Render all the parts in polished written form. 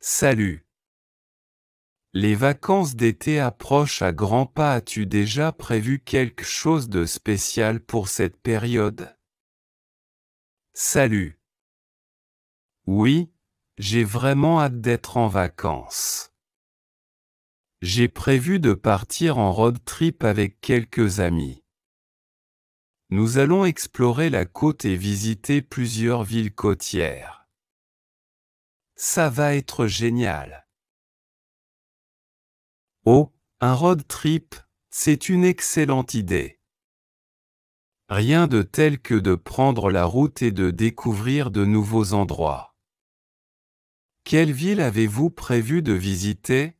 Salut. Les vacances d'été approchent à grands pas. As-tu déjà prévu quelque chose de spécial pour cette période? Salut. Oui, j'ai vraiment hâte d'être en vacances. J'ai prévu de partir en road trip avec quelques amis. Nous allons explorer la côte et visiter plusieurs villes côtières. Ça va être génial. Oh, un road trip, c'est une excellente idée. Rien de tel que de prendre la route et de découvrir de nouveaux endroits. Quelle ville avez-vous prévu de visiter?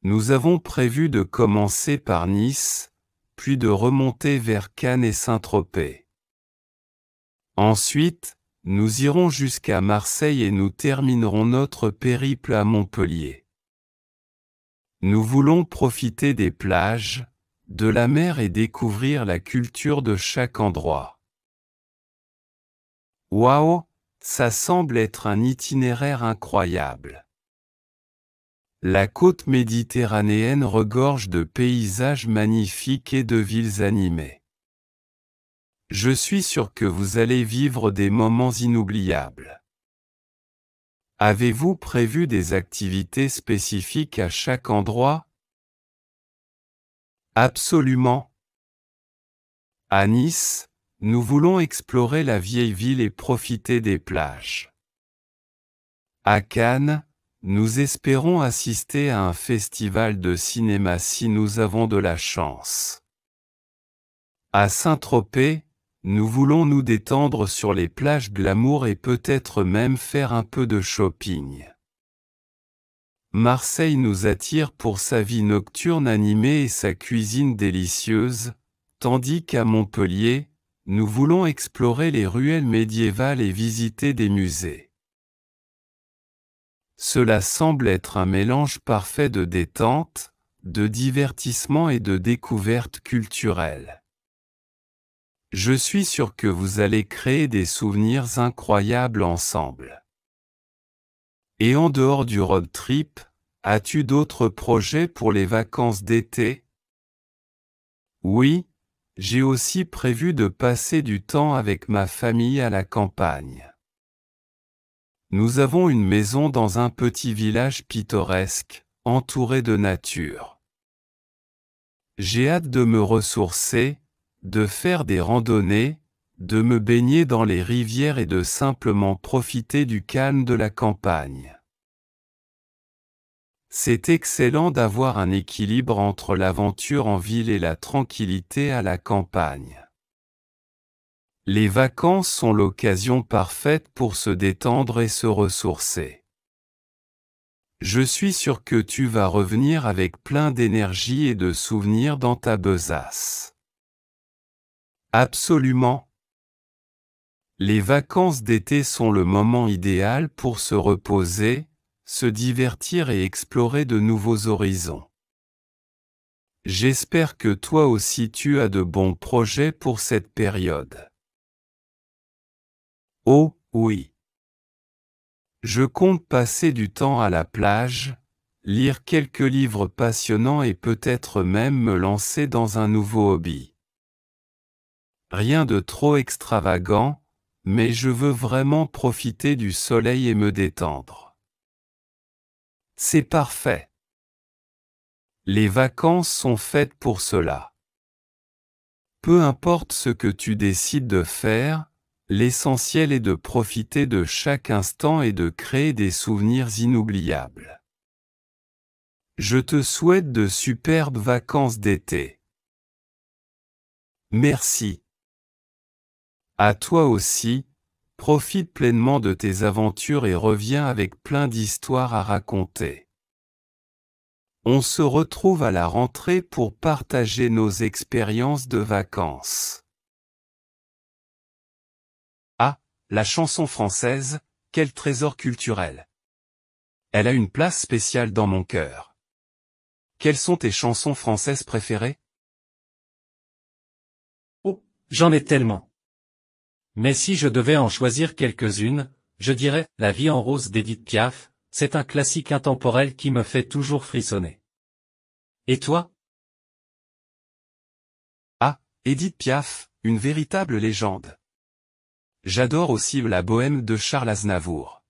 Nous avons prévu de commencer par Nice, puis de remonter vers Cannes et Saint-Tropez. Ensuite, nous irons jusqu'à Marseille et nous terminerons notre périple à Montpellier. Nous voulons profiter des plages, de la mer et découvrir la culture de chaque endroit. Waouh, ça semble être un itinéraire incroyable. La côte méditerranéenne regorge de paysages magnifiques et de villes animées. Je suis sûr que vous allez vivre des moments inoubliables. Avez-vous prévu des activités spécifiques à chaque endroit? Absolument. À Nice, nous voulons explorer la vieille ville et profiter des plages. À Cannes, nous espérons assister à un festival de cinéma si nous avons de la chance. À Saint-Tropez, nous voulons nous détendre sur les plages glamour et peut-être même faire un peu de shopping. Marseille nous attire pour sa vie nocturne animée et sa cuisine délicieuse, tandis qu'à Montpellier, nous voulons explorer les ruelles médiévales et visiter des musées. Cela semble être un mélange parfait de détente, de divertissement et de découverte culturelle. Je suis sûr que vous allez créer des souvenirs incroyables ensemble. Et en dehors du road trip, as-tu d'autres projets pour les vacances d'été? Oui, j'ai aussi prévu de passer du temps avec ma famille à la campagne. Nous avons une maison dans un petit village pittoresque, entouré de nature. J'ai hâte de me ressourcer, de faire des randonnées, de me baigner dans les rivières et de simplement profiter du calme de la campagne. C'est excellent d'avoir un équilibre entre l'aventure en ville et la tranquillité à la campagne. Les vacances sont l'occasion parfaite pour se détendre et se ressourcer. Je suis sûr que tu vas revenir avec plein d'énergie et de souvenirs dans ta besace. Absolument. Les vacances d'été sont le moment idéal pour se reposer, se divertir et explorer de nouveaux horizons. J'espère que toi aussi tu as de bons projets pour cette période. Oh, oui. Je compte passer du temps à la plage, lire quelques livres passionnants et peut-être même me lancer dans un nouveau hobby. Rien de trop extravagant, mais je veux vraiment profiter du soleil et me détendre. C'est parfait. Les vacances sont faites pour cela. Peu importe ce que tu décides de faire, l'essentiel est de profiter de chaque instant et de créer des souvenirs inoubliables. Je te souhaite de superbes vacances d'été. Merci. À toi aussi, profite pleinement de tes aventures et reviens avec plein d'histoires à raconter. On se retrouve à la rentrée pour partager nos expériences de vacances. Ah, la chanson française, quel trésor culturel! Elle a une place spéciale dans mon cœur. Quelles sont tes chansons françaises préférées? Oh, j'en ai tellement. Mais si je devais en choisir quelques-unes, je dirais « La vie en rose d'Édith Piaf », c'est un classique intemporel qui me fait toujours frissonner. Et toi? Ah, Édith Piaf, une véritable légende. J'adore aussi la bohème de Charles Aznavour.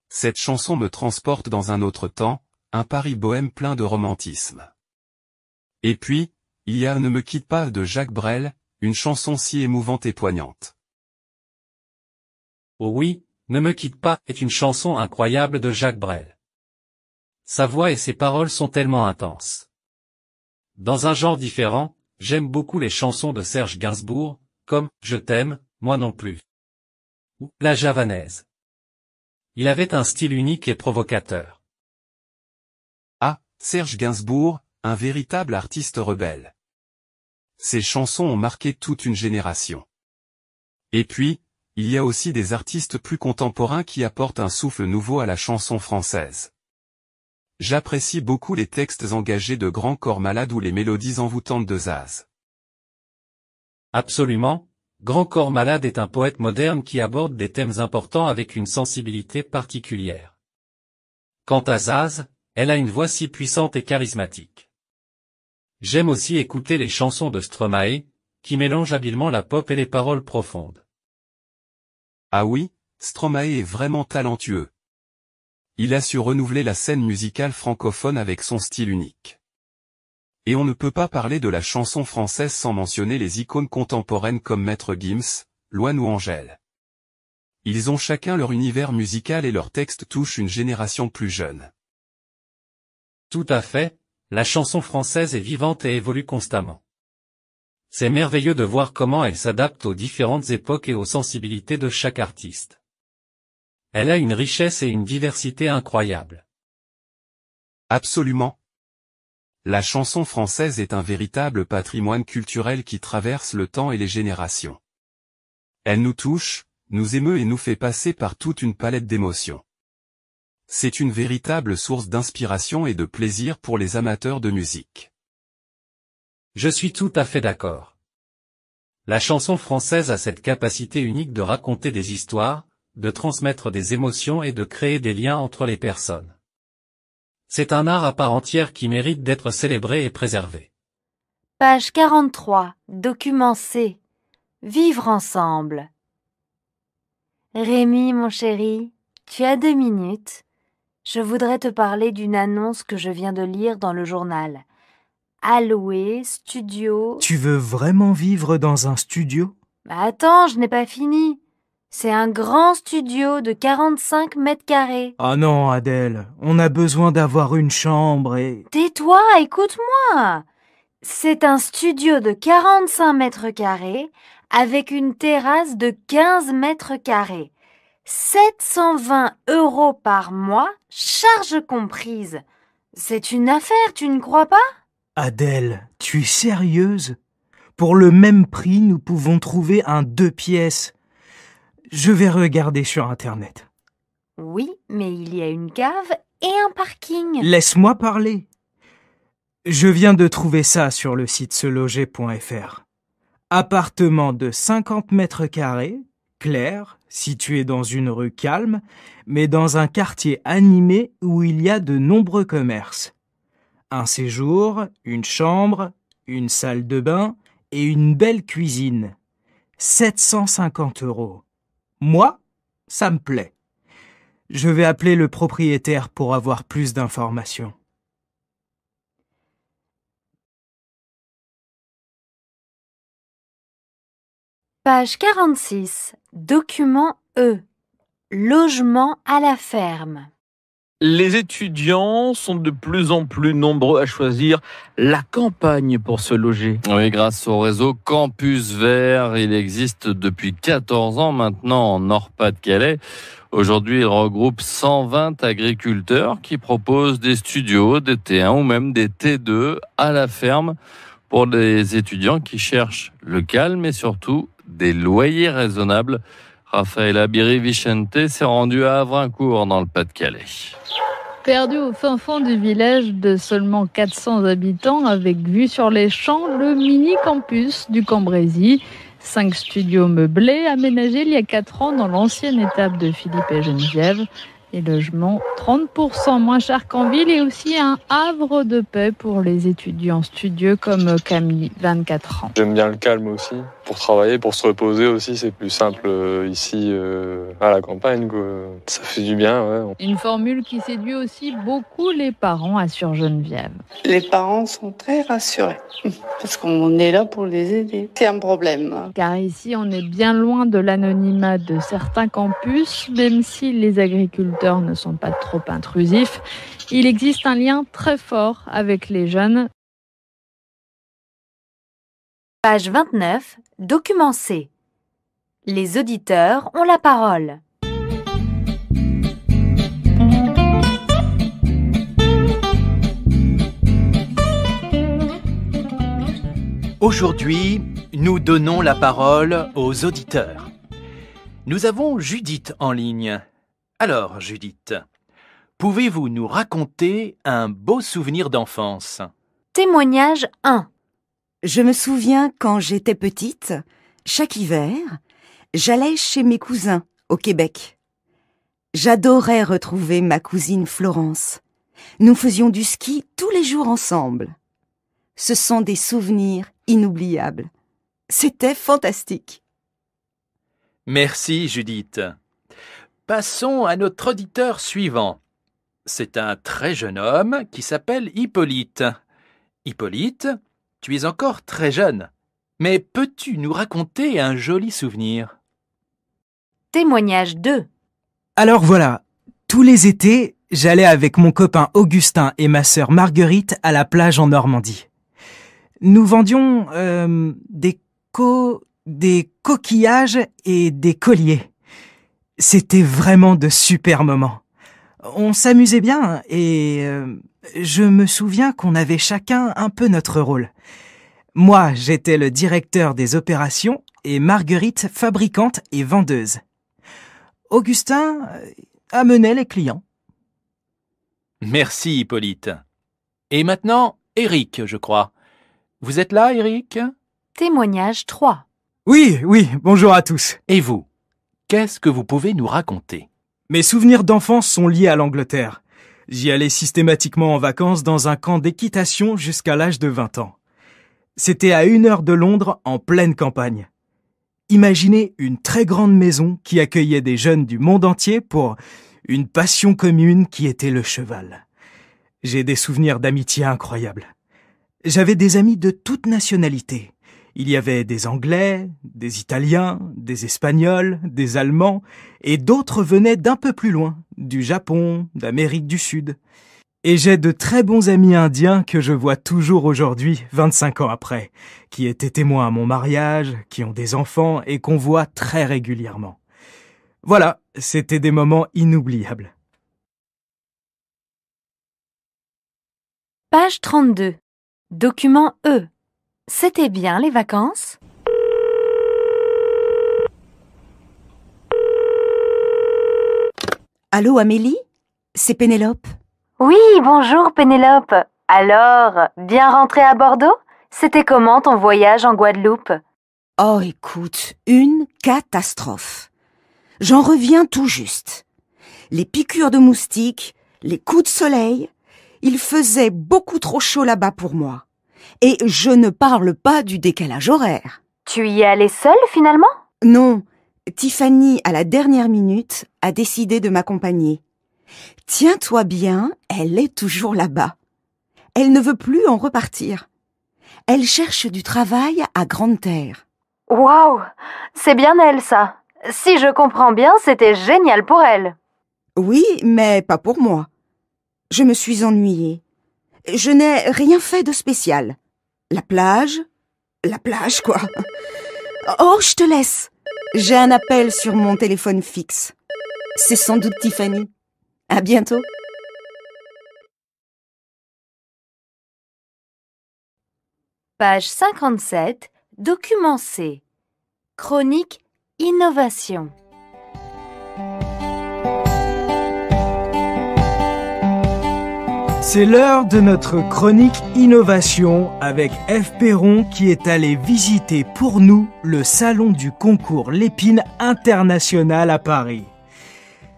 Cette chanson me transporte dans un autre temps, un Paris bohème plein de romantisme. Et puis, il y a Ne me quitte pas de Jacques Brel, une chanson si émouvante et poignante. Oh oui, Ne me quitte pas est une chanson incroyable de Jacques Brel. Sa voix et ses paroles sont tellement intenses. Dans un genre différent, j'aime beaucoup les chansons de Serge Gainsbourg, comme « Je t'aime, moi non plus » ou « La javanaise ». Il avait un style unique et provocateur. Ah, Serge Gainsbourg, un véritable artiste rebelle. Ses chansons ont marqué toute une génération. Et puis, il y a aussi des artistes plus contemporains qui apportent un souffle nouveau à la chanson française. J'apprécie beaucoup les textes engagés de Grand Corps Malade ou les mélodies envoûtantes de Zaz. Absolument, Grand Corps Malade est un poète moderne qui aborde des thèmes importants avec une sensibilité particulière. Quant à Zaz, elle a une voix si puissante et charismatique. J'aime aussi écouter les chansons de Stromae, qui mélangent habilement la pop et les paroles profondes. Ah oui, Stromae est vraiment talentueux. Il a su renouveler la scène musicale francophone avec son style unique. Et on ne peut pas parler de la chanson française sans mentionner les icônes contemporaines comme Maître Gims, Louane ou Angèle. Ils ont chacun leur univers musical et leurs textes touchent une génération plus jeune. Tout à fait, la chanson française est vivante et évolue constamment. C'est merveilleux de voir comment elle s'adapte aux différentes époques et aux sensibilités de chaque artiste. Elle a une richesse et une diversité incroyables. Absolument. La chanson française est un véritable patrimoine culturel qui traverse le temps et les générations. Elle nous touche, nous émeut et nous fait passer par toute une palette d'émotions. C'est une véritable source d'inspiration et de plaisir pour les amateurs de musique. Je suis tout à fait d'accord. La chanson française a cette capacité unique de raconter des histoires, de transmettre des émotions et de créer des liens entre les personnes. C'est un art à part entière qui mérite d'être célébré et préservé. Page 43, document C. Vivre ensemble. Rémi, mon chéri, tu as 2 minutes. Je voudrais te parler d'une annonce que je viens de lire dans le journal. Alloué, studio... Tu veux vraiment vivre dans un studio? Attends, je n'ai pas fini. C'est un grand studio de 45 mètres carrés. Ah non, Adèle, on a besoin d'avoir une chambre et... Tais-toi, écoute-moi. C'est un studio de 45 mètres carrés avec une terrasse de 15 mètres carrés. 720 € par mois, charges comprises. C'est une affaire, tu ne crois pas? Adèle, tu es sérieuse? Pour le même prix, nous pouvons trouver un 2 pièces. Je vais regarder sur Internet. Oui, mais il y a une cave et un parking. Laisse-moi parler. Je viens de trouver ça sur le site seloger.fr. Appartement de 50 mètres carrés, clair, situé dans une rue calme, mais dans un quartier animé où il y a de nombreux commerces. Un séjour, une chambre, une salle de bain et une belle cuisine. 750 €. Moi, ça me plaît. Je vais appeler le propriétaire pour avoir plus d'informations. Page 46, document E. Logement à la ferme. Les étudiants sont de plus en plus nombreux à choisir la campagne pour se loger. Oui, grâce au réseau Campus Vert, il existe depuis 14 ans maintenant en Nord-Pas-de-Calais. Aujourd'hui, il regroupe 120 agriculteurs qui proposent des studios, des T1 ou même des T2 à la ferme pour les étudiants qui cherchent le calme et surtout des loyers raisonnables. Raphaël Biri-Vicente s'est rendu à Havrincourt dans le Pas-de-Calais. Perdu au fin fond du village de seulement 400 habitants, avec vue sur les champs, le mini-campus du Cambrésis. 5 studios meublés, aménagés il y a 4 ans dans l'ancienne étape de Philippe et Geneviève. Les logements 30% moins chers qu'en ville et aussi un havre de paix pour les étudiants studieux comme Camille, 24 ans. J'aime bien le calme aussi. Pour travailler, pour se reposer aussi, c'est plus simple ici à la campagne, quoi. Ça fait du bien, ouais. Une formule qui séduit aussi beaucoup les parents, assure Geneviève. Les parents sont très rassurés parce qu'on est là pour les aider. C'est un problème. Car ici, on est bien loin de l'anonymat de certains campus, même si les agriculteurs ne sont pas trop intrusifs. Il existe un lien très fort avec les jeunes. Page 29, document C. Les auditeurs ont la parole. Aujourd'hui, nous donnons la parole aux auditeurs. Nous avons Judith en ligne. Alors, Judith, pouvez-vous nous raconter un beau souvenir d'enfance ? Témoignage 1. Je me souviens quand j'étais petite, chaque hiver, j'allais chez mes cousins au Québec. J'adorais retrouver ma cousine Florence. Nous faisions du ski tous les jours ensemble. Ce sont des souvenirs inoubliables. C'était fantastique. Merci, Judith. Passons à notre auditeur suivant. C'est un très jeune homme qui s'appelle Hippolyte. Hippolyte, tu es encore très jeune, mais peux-tu nous raconter un joli souvenir ? Témoignage 2. Alors voilà, tous les étés, j'allais avec mon copain Augustin et ma sœur Marguerite à la plage en Normandie. Nous vendions des coquillages et des colliers. C'était vraiment de super moments. On s'amusait bien et je me souviens qu'on avait chacun un peu notre rôle. Moi, j'étais le directeur des opérations et Marguerite fabricante et vendeuse. Augustin amenait les clients. Merci, Hippolyte. Et maintenant, Eric, je crois. Vous êtes là, Eric ? Témoignage 3. Oui, bonjour à tous. Et vous ? Qu'est-ce que vous pouvez nous raconter ? Mes souvenirs d'enfance sont liés à l'Angleterre. J'y allais systématiquement en vacances dans un camp d'équitation jusqu'à l'âge de 20 ans. C'était à 1 heure de Londres, en pleine campagne. Imaginez une très grande maison qui accueillait des jeunes du monde entier pour une passion commune qui était le cheval. J'ai des souvenirs d'amitié incroyables. J'avais des amis de toutes nationalités. Il y avait des Anglais, des Italiens, des Espagnols, des Allemands, et d'autres venaient d'un peu plus loin, du Japon, d'Amérique du Sud. Et j'ai de très bons amis indiens que je vois toujours aujourd'hui, 25 ans après, qui étaient témoins à mon mariage, qui ont des enfants et qu'on voit très régulièrement. Voilà, c'était des moments inoubliables. Page 32. Document E. C'était bien les vacances ? Allô, Amélie ? C'est Pénélope. Oui, bonjour Pénélope. Alors, bien rentrée à Bordeaux ? C'était comment ton voyage en Guadeloupe ? Oh, écoute, une catastrophe. J'en reviens tout juste. Les piqûres de moustiques, les coups de soleil, il faisait beaucoup trop chaud là-bas pour moi. Et je ne parle pas du décalage horaire. Tu y es allée seule finalement ? Non, Tiffany, à la dernière minute, a décidé de m'accompagner. Tiens-toi bien, elle est toujours là-bas. Elle ne veut plus en repartir. Elle cherche du travail à Grande-Terre. Waouh, c'est bien elle ça. Si je comprends bien, c'était génial pour elle. Oui, mais pas pour moi. Je me suis ennuyée. Je n'ai rien fait de spécial. La plage quoi. Oh, je te laisse. J'ai un appel sur mon téléphone fixe. C'est sans doute Tiffany. À bientôt. Page 57, document C. Chronique Innovation. C'est l'heure de notre chronique Innovation avec F. Perron qui est allé visiter pour nous le salon du concours Lépine international à Paris.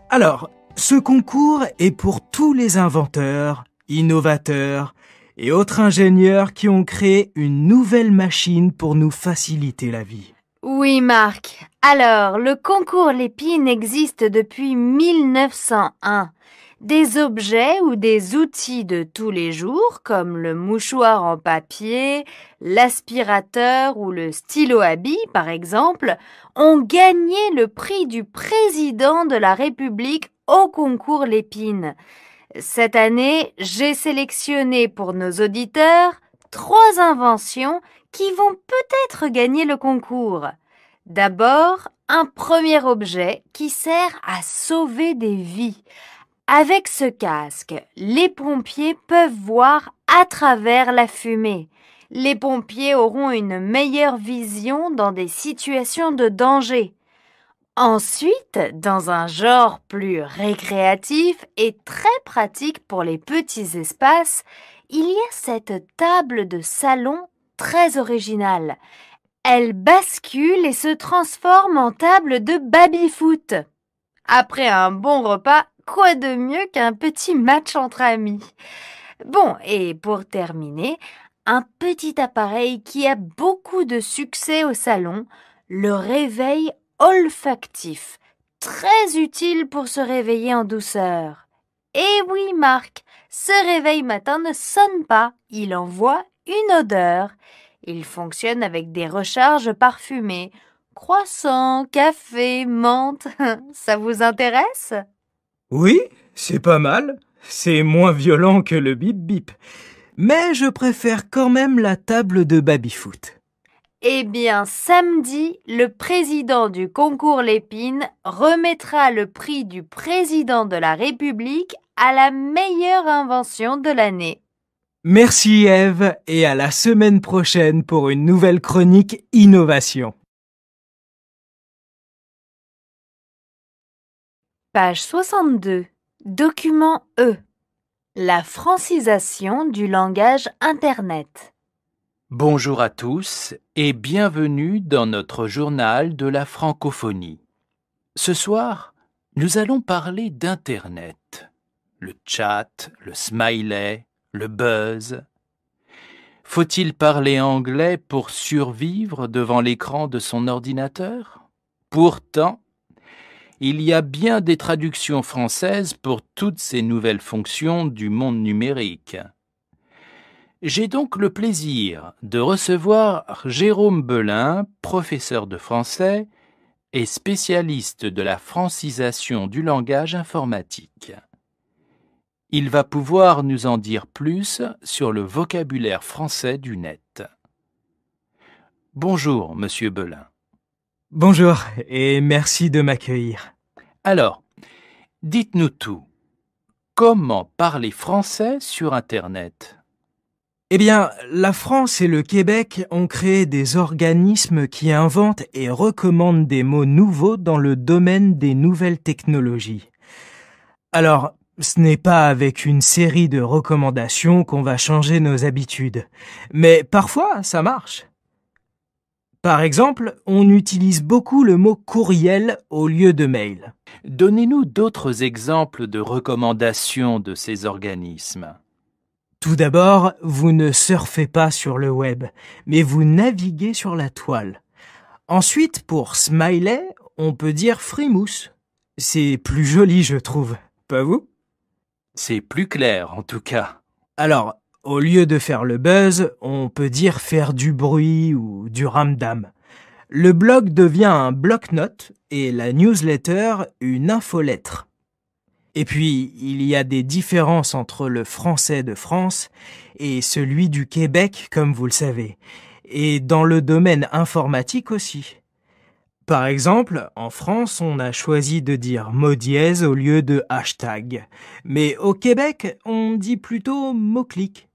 Alors, Ce concours est pour tous les inventeurs, innovateurs et autres ingénieurs qui ont créé une nouvelle machine pour nous faciliter la vie. Oui, Marc. Alors, le concours Lépine existe depuis 1901. Des objets ou des outils de tous les jours, comme le mouchoir en papier, l'aspirateur ou le stylo à billes, par exemple, ont gagné le prix du président de la République au concours Lépine. Cette année, j'ai sélectionné pour nos auditeurs 3 inventions qui vont peut-être gagner le concours. D'abord, un premier objet qui sert à sauver des vies. Avec ce casque, les pompiers peuvent voir à travers la fumée. Les pompiers auront une meilleure vision dans des situations de danger. Ensuite, dans un genre plus récréatif et très pratique pour les petits espaces, il y a cette table de salon très originale. Elle bascule et se transforme en table de baby-foot. Après un bon repas, quoi de mieux qu'un petit match entre amis? Bon, et pour terminer, un petit appareil qui a beaucoup de succès au salon, le réveil olfactif, très utile pour se réveiller en douceur. Et oui, Marc, ce réveil matin ne sonne pas, il envoie une odeur. Il fonctionne avec des recharges parfumées. Croissant, café, menthe, ça vous intéresse? Oui, c'est pas mal. C'est moins violent que le bip-bip. Mais je préfère quand même la table de baby-foot. Eh bien, samedi, le président du concours Lépine remettra le prix du président de la République à la meilleure invention de l'année. Merci Ève et à la semaine prochaine pour une nouvelle chronique Innovation. Page 62. Document E. La francisation du langage Internet. Bonjour à tous et bienvenue dans notre journal de la francophonie. Ce soir, nous allons parler d'Internet. Le chat, le smiley, le buzz. Faut-il parler anglais pour survivre devant l'écran de son ordinateur? Pourtant, il y a bien des traductions françaises pour toutes ces nouvelles fonctions du monde numérique. J'ai donc le plaisir de recevoir Jérôme Belin, professeur de français et spécialiste de la francisation du langage informatique. Il va pouvoir nous en dire plus sur le vocabulaire français du net. Bonjour, monsieur Belin. Bonjour et merci de m'accueillir. Alors, dites-nous tout. Comment parler français sur Internet? Eh bien, la France et le Québec ont créé des organismes qui inventent et recommandent des mots nouveaux dans le domaine des nouvelles technologies. Alors, ce n'est pas avec une série de recommandations qu'on va changer nos habitudes, mais parfois ça marche. Par exemple, on utilise beaucoup le mot courriel au lieu de mail. Donnez-nous d'autres exemples de recommandations de ces organismes. Tout d'abord, vous ne surfez pas sur le web, mais vous naviguez sur la toile. Ensuite, pour smiley, on peut dire frimousse. C'est plus joli, je trouve. Pas vous? C'est plus clair, en tout cas. Alors, au lieu de faire le buzz, on peut dire faire du bruit ou du ramdam. Le blog devient un bloc-notes et la newsletter une infolettre. Et puis, il y a des différences entre le français de France et celui du Québec, comme vous le savez, et dans le domaine informatique aussi. Par exemple, en France, on a choisi de dire mot dièse au lieu de hashtag, mais au Québec, on dit plutôt mot-clic.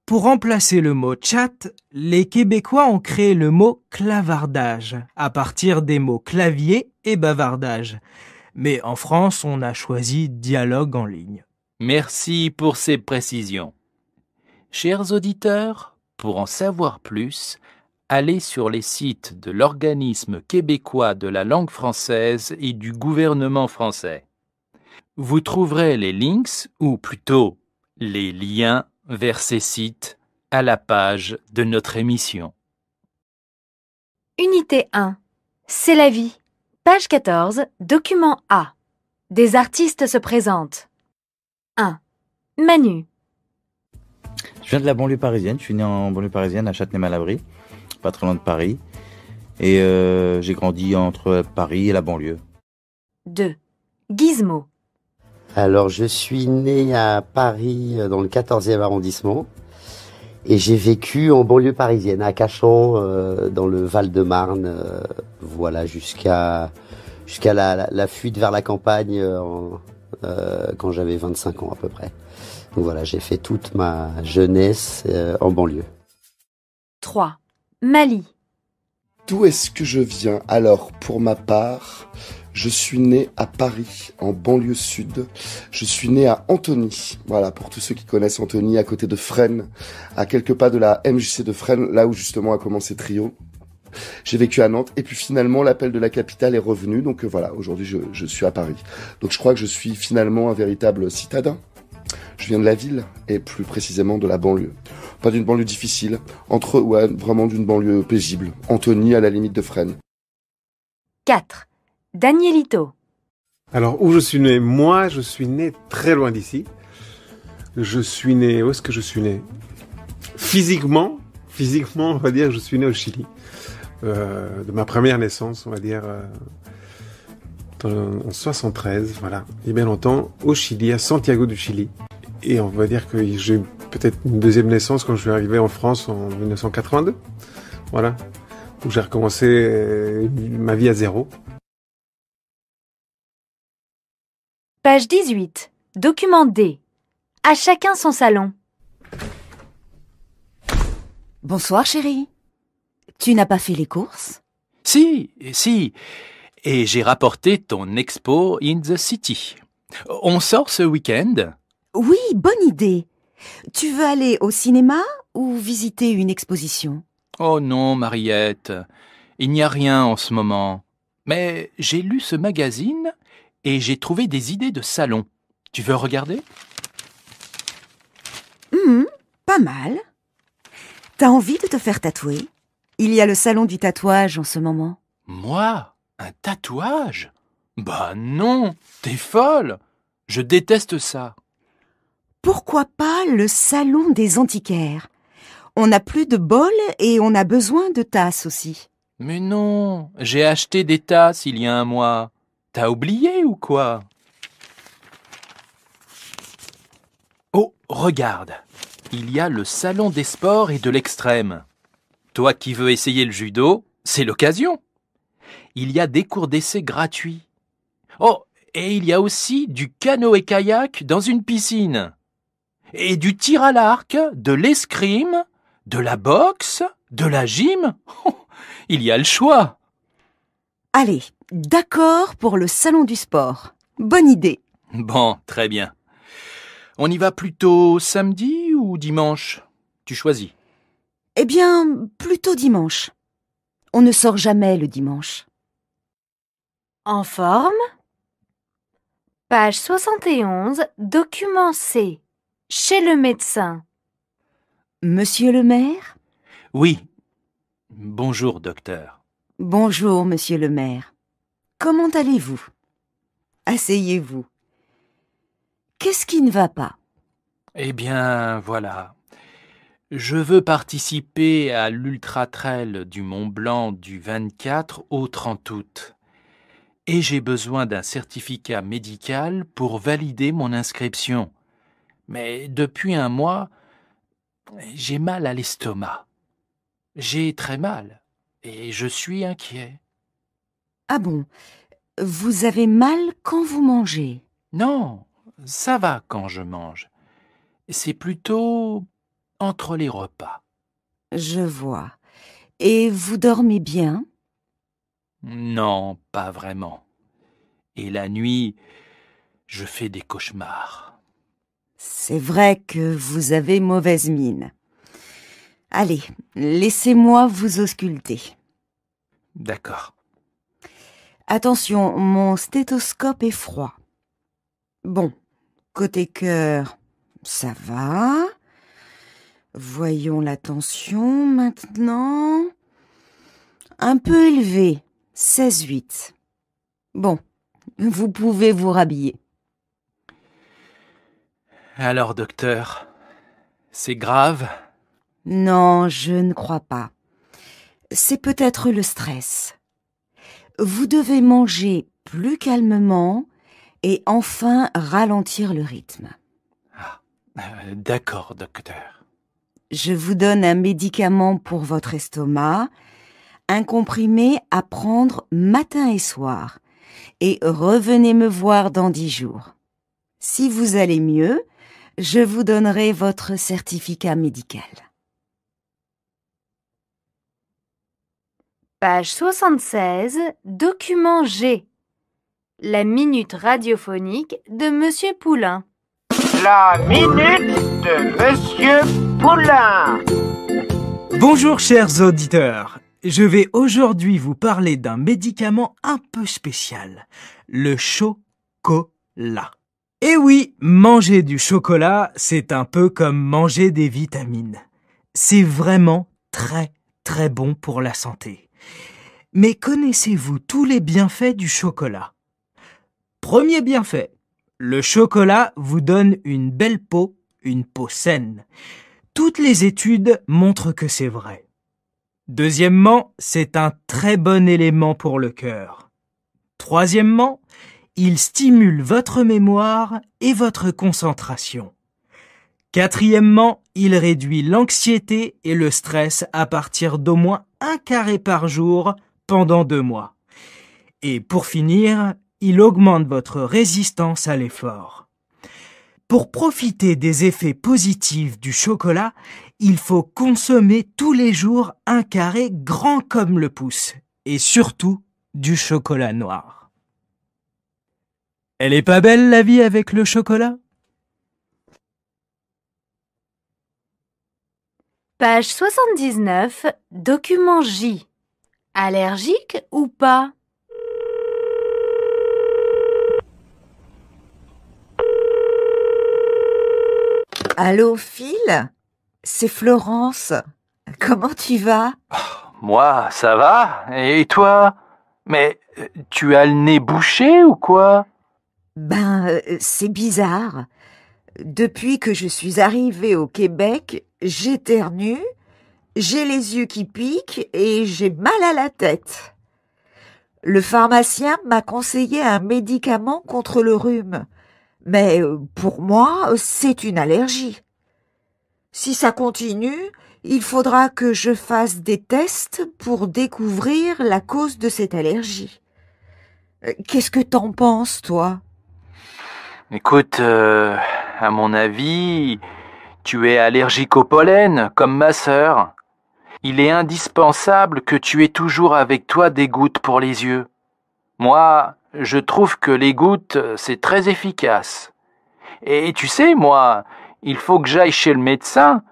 Pour remplacer le mot chat, les Québécois ont créé le mot clavardage à partir des mots clavier et bavardage. Mais en France, on a choisi dialogue en ligne. Merci pour ces précisions. Chers auditeurs, pour en savoir plus, allez sur les sites de l'Organisme québécois de la langue française et du gouvernement français. Vous trouverez les links, ou plutôt les liens vers ces sites à la page de notre émission. Unité 1. C'est la vie. Page 14, document A. Des artistes se présentent. 1. Manu. Je viens de la banlieue parisienne, je suis né en banlieue parisienne à Châtenay-Malabry, pas très loin de Paris. Et j'ai grandi entre Paris et la banlieue. 2. Gizmo. Alors, je suis né à Paris, dans le 14e arrondissement. Et j'ai vécu en banlieue parisienne, à Cachan, dans le Val-de-Marne, voilà, jusqu'à la fuite vers la campagne quand j'avais 25 ans à peu près. Donc voilà, j'ai fait toute ma jeunesse en banlieue. 3. Mali. D'où est-ce que je viens? Alors, pour ma part, je suis né à Paris, en banlieue sud. Je suis né à Antony. Voilà, pour tous ceux qui connaissent Antony, à côté de Fresnes, à quelques pas de la MJC de Fresnes, là où justement a commencé Trio. J'ai vécu à Nantes et puis finalement l'appel de la capitale est revenu. Donc voilà, aujourd'hui je suis à Paris. Donc je crois que je suis finalement un véritable citadin. Je viens de la ville et plus précisément de la banlieue. Pas d'une banlieue difficile, vraiment d'une banlieue paisible. Antony à la limite de Fresnes. 4. Danielito. Alors, où je suis né? Moi, je suis né très loin d'ici. Je suis né... Où est-ce que je suis né? Physiquement, on va dire, je suis né au Chili. De ma première naissance, on va dire, en 73, voilà. Il y a bien longtemps, au Chili, à Santiago du Chili. Et on va dire que j'ai eu peut-être une deuxième naissance quand je suis arrivé en France en 1982. Voilà. Où j'ai recommencé ma vie à zéro. Page 18. Document D. À chacun son salon. Bonsoir chérie. Tu n'as pas fait les courses? Si. Et j'ai rapporté ton expo in the city. On sort ce week-end? Oui, bonne idée. Tu veux aller au cinéma ou visiter une exposition? Oh non, Mariette. Il n'y a rien en ce moment. Mais j'ai lu ce magazine et j'ai trouvé des idées de salon. Tu veux regarder? Pas mal. T'as envie de te faire tatouer? Il y a le salon du tatouage en ce moment. Moi? Un tatouage? Bah non, t'es folle. Je déteste ça. Pourquoi pas le salon des antiquaires? On n'a plus de bols et on a besoin de tasses aussi. Mais non, j'ai acheté des tasses il y a un mois. T'as oublié ou quoi? Oh, regarde. Il y a le salon des sports et de l'extrême. Toi qui veux essayer le judo, c'est l'occasion. Il y a des cours d'essai gratuits. Oh, et il y a aussi du canoë-kayak dans une piscine. Et du tir à l'arc, de l'escrime, de la boxe, de la gym. Oh, il y a le choix. Allez, d'accord pour le salon du sport. Bonne idée. Bon, très bien. On y va plutôt samedi ou dimanche? Tu choisis. Eh bien, plutôt dimanche. On ne sort jamais le dimanche. En forme? Page 71, document C. Chez le médecin. Monsieur le maire? Oui. Bonjour, docteur. Bonjour, monsieur le maire. Comment allez-vous? Asseyez-vous. Qu'est-ce qui ne va pas? Eh bien, voilà. Je veux participer à l'Ultra-Trail du Mont-Blanc du 24 au 30 août. Et j'ai besoin d'un certificat médical pour valider mon inscription. Mais depuis un mois, j'ai mal à l'estomac. J'ai très mal et je suis inquiet. Ah bon? Vous avez mal quand vous mangez? Non, ça va quand je mange. C'est plutôt entre les repas. Je vois. Et vous dormez bien? Non, pas vraiment. Et la nuit, je fais des cauchemars. C'est vrai que vous avez mauvaise mine. Allez, laissez-moi vous ausculter. D'accord. Attention, mon stéthoscope est froid. Bon, côté cœur, ça va. Voyons la tension maintenant. Un peu élevé, 16,8. Bon, vous pouvez vous rhabiller. Alors, docteur, c'est grave? Non, je ne crois pas. C'est peut-être le stress. Vous devez manger plus calmement et enfin ralentir le rythme. D'accord, docteur. Je vous donne un médicament pour votre estomac, un comprimé à prendre matin et soir, et revenez me voir dans 10 jours. Si vous allez mieux, je vous donnerai votre certificat médical. Page 76, document G. La minute radiophonique de Monsieur Poulain. La minute de Monsieur Poulain. Bonjour chers auditeurs, je vais aujourd'hui vous parler d'un médicament un peu spécial, le chocolat. Et oui, manger du chocolat, c'est un peu comme manger des vitamines. C'est vraiment très bon pour la santé. Mais connaissez-vous tous les bienfaits du chocolat? Premier bienfait, le chocolat vous donne une belle peau, une peau saine. Toutes les études montrent que c'est vrai. Deuxièmement, c'est un très bon élément pour le cœur. Troisièmement, il stimule votre mémoire et votre concentration. Quatrièmement, il réduit l'anxiété et le stress à partir d'au moins 1 carré par jour pendant 2 mois. Et pour finir, il augmente votre résistance à l'effort. Pour profiter des effets positifs du chocolat, il faut consommer tous les jours 1 carré grand comme le pouce, et surtout du chocolat noir. Elle est pas belle la vie avec le chocolat? Page 79, document J. Allergique ou pas? Allô, Phil? C'est Florence. Comment tu vas? Moi, ça va. Et toi? Mais tu as le nez bouché ou quoi? C'est bizarre. Depuis que je suis arrivée au Québec, j'éternue, j'ai les yeux qui piquent et j'ai mal à la tête. Le pharmacien m'a conseillé un médicament contre le rhume, mais pour moi, c'est une allergie. Si ça continue, il faudra que je fasse des tests pour découvrir la cause de cette allergie. Qu'est-ce que t'en penses, toi? Écoute, à mon avis, tu es allergique au pollen, comme ma sœur. Il est indispensable que tu aies toujours avec toi des gouttes pour les yeux. Moi, je trouve que les gouttes, c'est très efficace. Et tu sais, moi, il faut que j'aille chez le médecin.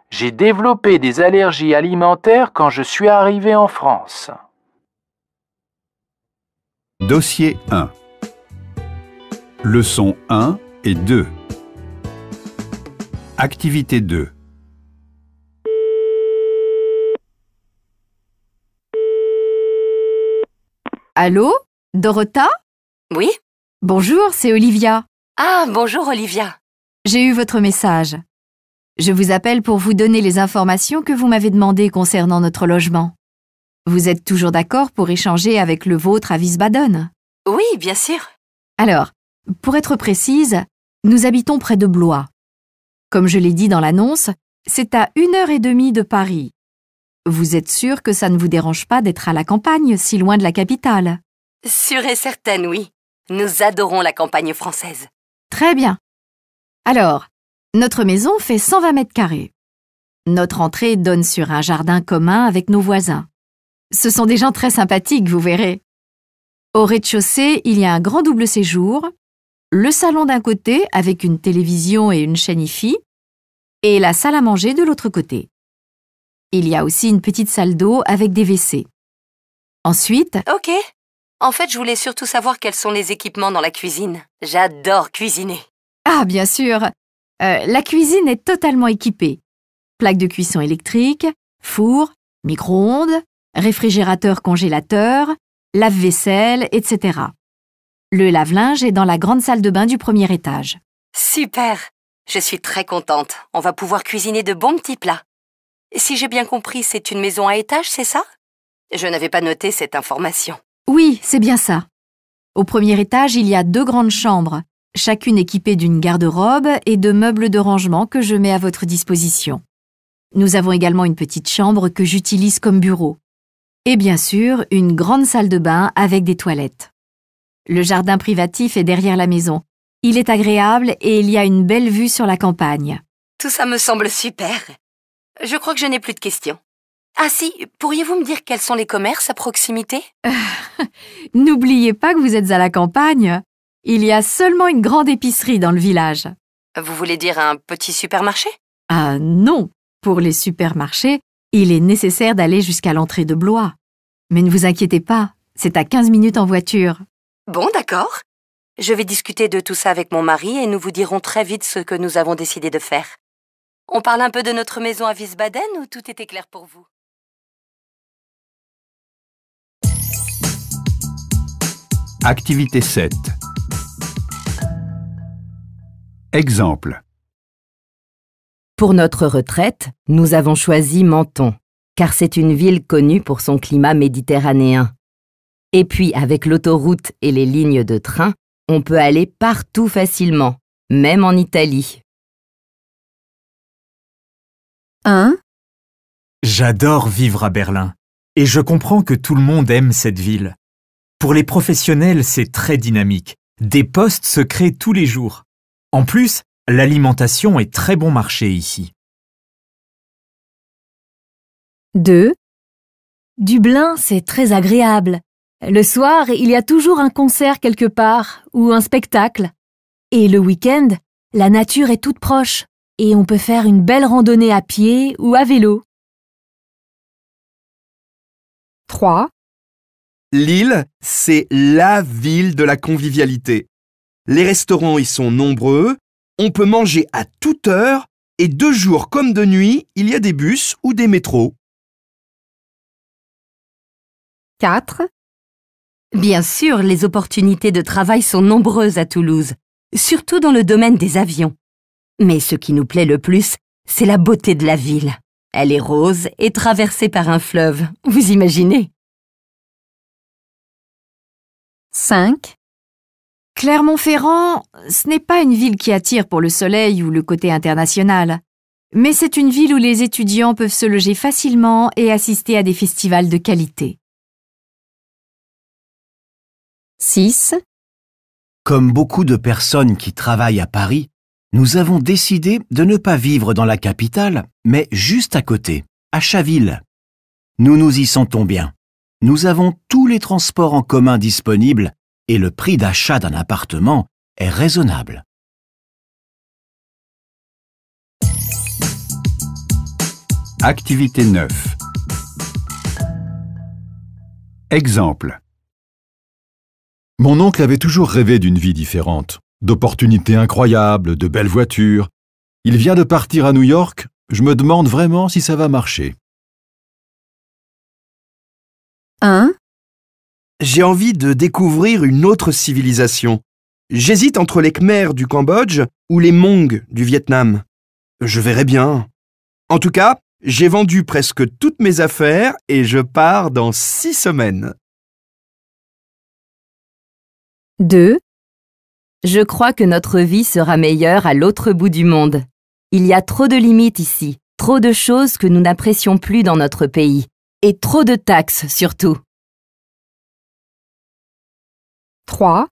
J'ai développé des allergies alimentaires quand je suis arrivé en France. Dossier 1. Leçons 1 et 2. Activité 2. Allô? Dorota? Oui? Bonjour, c'est Olivia. Ah, bonjour Olivia. J'ai eu votre message. Je vous appelle pour vous donner les informations que vous m'avez demandées concernant notre logement. Vous êtes toujours d'accord pour échanger avec le vôtre à Wiesbaden? Oui, bien sûr. Alors, pour être précise, nous habitons près de Blois. Comme je l'ai dit dans l'annonce, c'est à 1h30 de Paris. Vous êtes sûr que ça ne vous dérange pas d'être à la campagne, si loin de la capitale? Sûre et certaine, oui. Nous adorons la campagne française. Très bien. Alors, notre maison fait 120 mètres carrés. Notre entrée donne sur un jardin commun avec nos voisins. Ce sont des gens très sympathiques, vous verrez. Au rez-de-chaussée, il y a un grand double séjour, le salon d'un côté avec une télévision et une chaîne hi-fi, et la salle à manger de l'autre côté. Il y a aussi une petite salle d'eau avec des WC. Ensuite... Ok. En fait, je voulais surtout savoir quels sont les équipements dans la cuisine. J'adore cuisiner. Ah, bien sûr. La cuisine est totalement équipée. Plaque de cuisson électrique, four, micro-ondes, réfrigérateur congélateur, lave-vaisselle, etc. Le lave-linge est dans la grande salle de bain du premier étage. Super! Je suis très contente. On va pouvoir cuisiner de bons petits plats. Si j'ai bien compris, c'est une maison à étage, c'est ça? Je n'avais pas noté cette information. Oui, c'est bien ça. Au premier étage, il y a 2 grandes chambres, chacune équipée d'une garde-robe et de meubles de rangement que je mets à votre disposition. Nous avons également une petite chambre que j'utilise comme bureau. Et bien sûr, une grande salle de bain avec des toilettes. Le jardin privatif est derrière la maison. Il est agréable et il y a une belle vue sur la campagne. Tout ça me semble super. Je crois que je n'ai plus de questions. Ah si, pourriez-vous me dire quels sont les commerces à proximité? N'oubliez pas que vous êtes à la campagne. Il y a seulement une grande épicerie dans le village. Vous voulez dire un petit supermarché? Ah non, pour les supermarchés, il est nécessaire d'aller jusqu'à l'entrée de Blois. Mais ne vous inquiétez pas, c'est à 15 minutes en voiture. Bon, d'accord. Je vais discuter de tout ça avec mon mari et nous vous dirons très vite ce que nous avons décidé de faire. On parle un peu de notre maison à Wiesbaden ou tout était clair pour vous? Activité 7. Exemple. Pour notre retraite, nous avons choisi Menton, car c'est une ville connue pour son climat méditerranéen. Et puis, avec l'autoroute et les lignes de train, on peut aller partout facilement, même en Italie. 1. J'adore vivre à Berlin, et je comprends que tout le monde aime cette ville. Pour les professionnels, c'est très dynamique. Des postes se créent tous les jours. En plus, l'alimentation est très bon marché ici. 2. Dublin, c'est très agréable. Le soir, il y a toujours un concert quelque part ou un spectacle. Et le week-end, la nature est toute proche et on peut faire une belle randonnée à pied ou à vélo. 3. Lille, c'est la ville de la convivialité. Les restaurants y sont nombreux, on peut manger à toute heure et de jour comme de nuit, il y a des bus ou des métros. 4. Bien sûr, les opportunités de travail sont nombreuses à Toulouse, surtout dans le domaine des avions. Mais ce qui nous plaît le plus, c'est la beauté de la ville. Elle est rose et traversée par un fleuve, vous imaginez? 5. Clermont-Ferrand, ce n'est pas une ville qui attire pour le soleil ou le côté international. Mais c'est une ville où les étudiants peuvent se loger facilement et assister à des festivals de qualité. 6. Comme beaucoup de personnes qui travaillent à Paris, nous avons décidé de ne pas vivre dans la capitale, mais juste à côté, à Chaville. Nous nous y sentons bien. Nous avons tous les transports en commun disponibles et le prix d'achat d'un appartement est raisonnable. Activité 9. Exemple. Mon oncle avait toujours rêvé d'une vie différente, d'opportunités incroyables, de belles voitures. Il vient de partir à New York, je me demande vraiment si ça va marcher. 1. J'ai envie de découvrir une autre civilisation. J'hésite entre les Khmers du Cambodge ou les Hmong du Vietnam. Je verrai bien. En tout cas, j'ai vendu presque toutes mes affaires et je pars dans 6 semaines. 2. Je crois que notre vie sera meilleure à l'autre bout du monde. Il y a trop de limites ici, trop de choses que nous n'apprécions plus dans notre pays, et trop de taxes surtout. 3.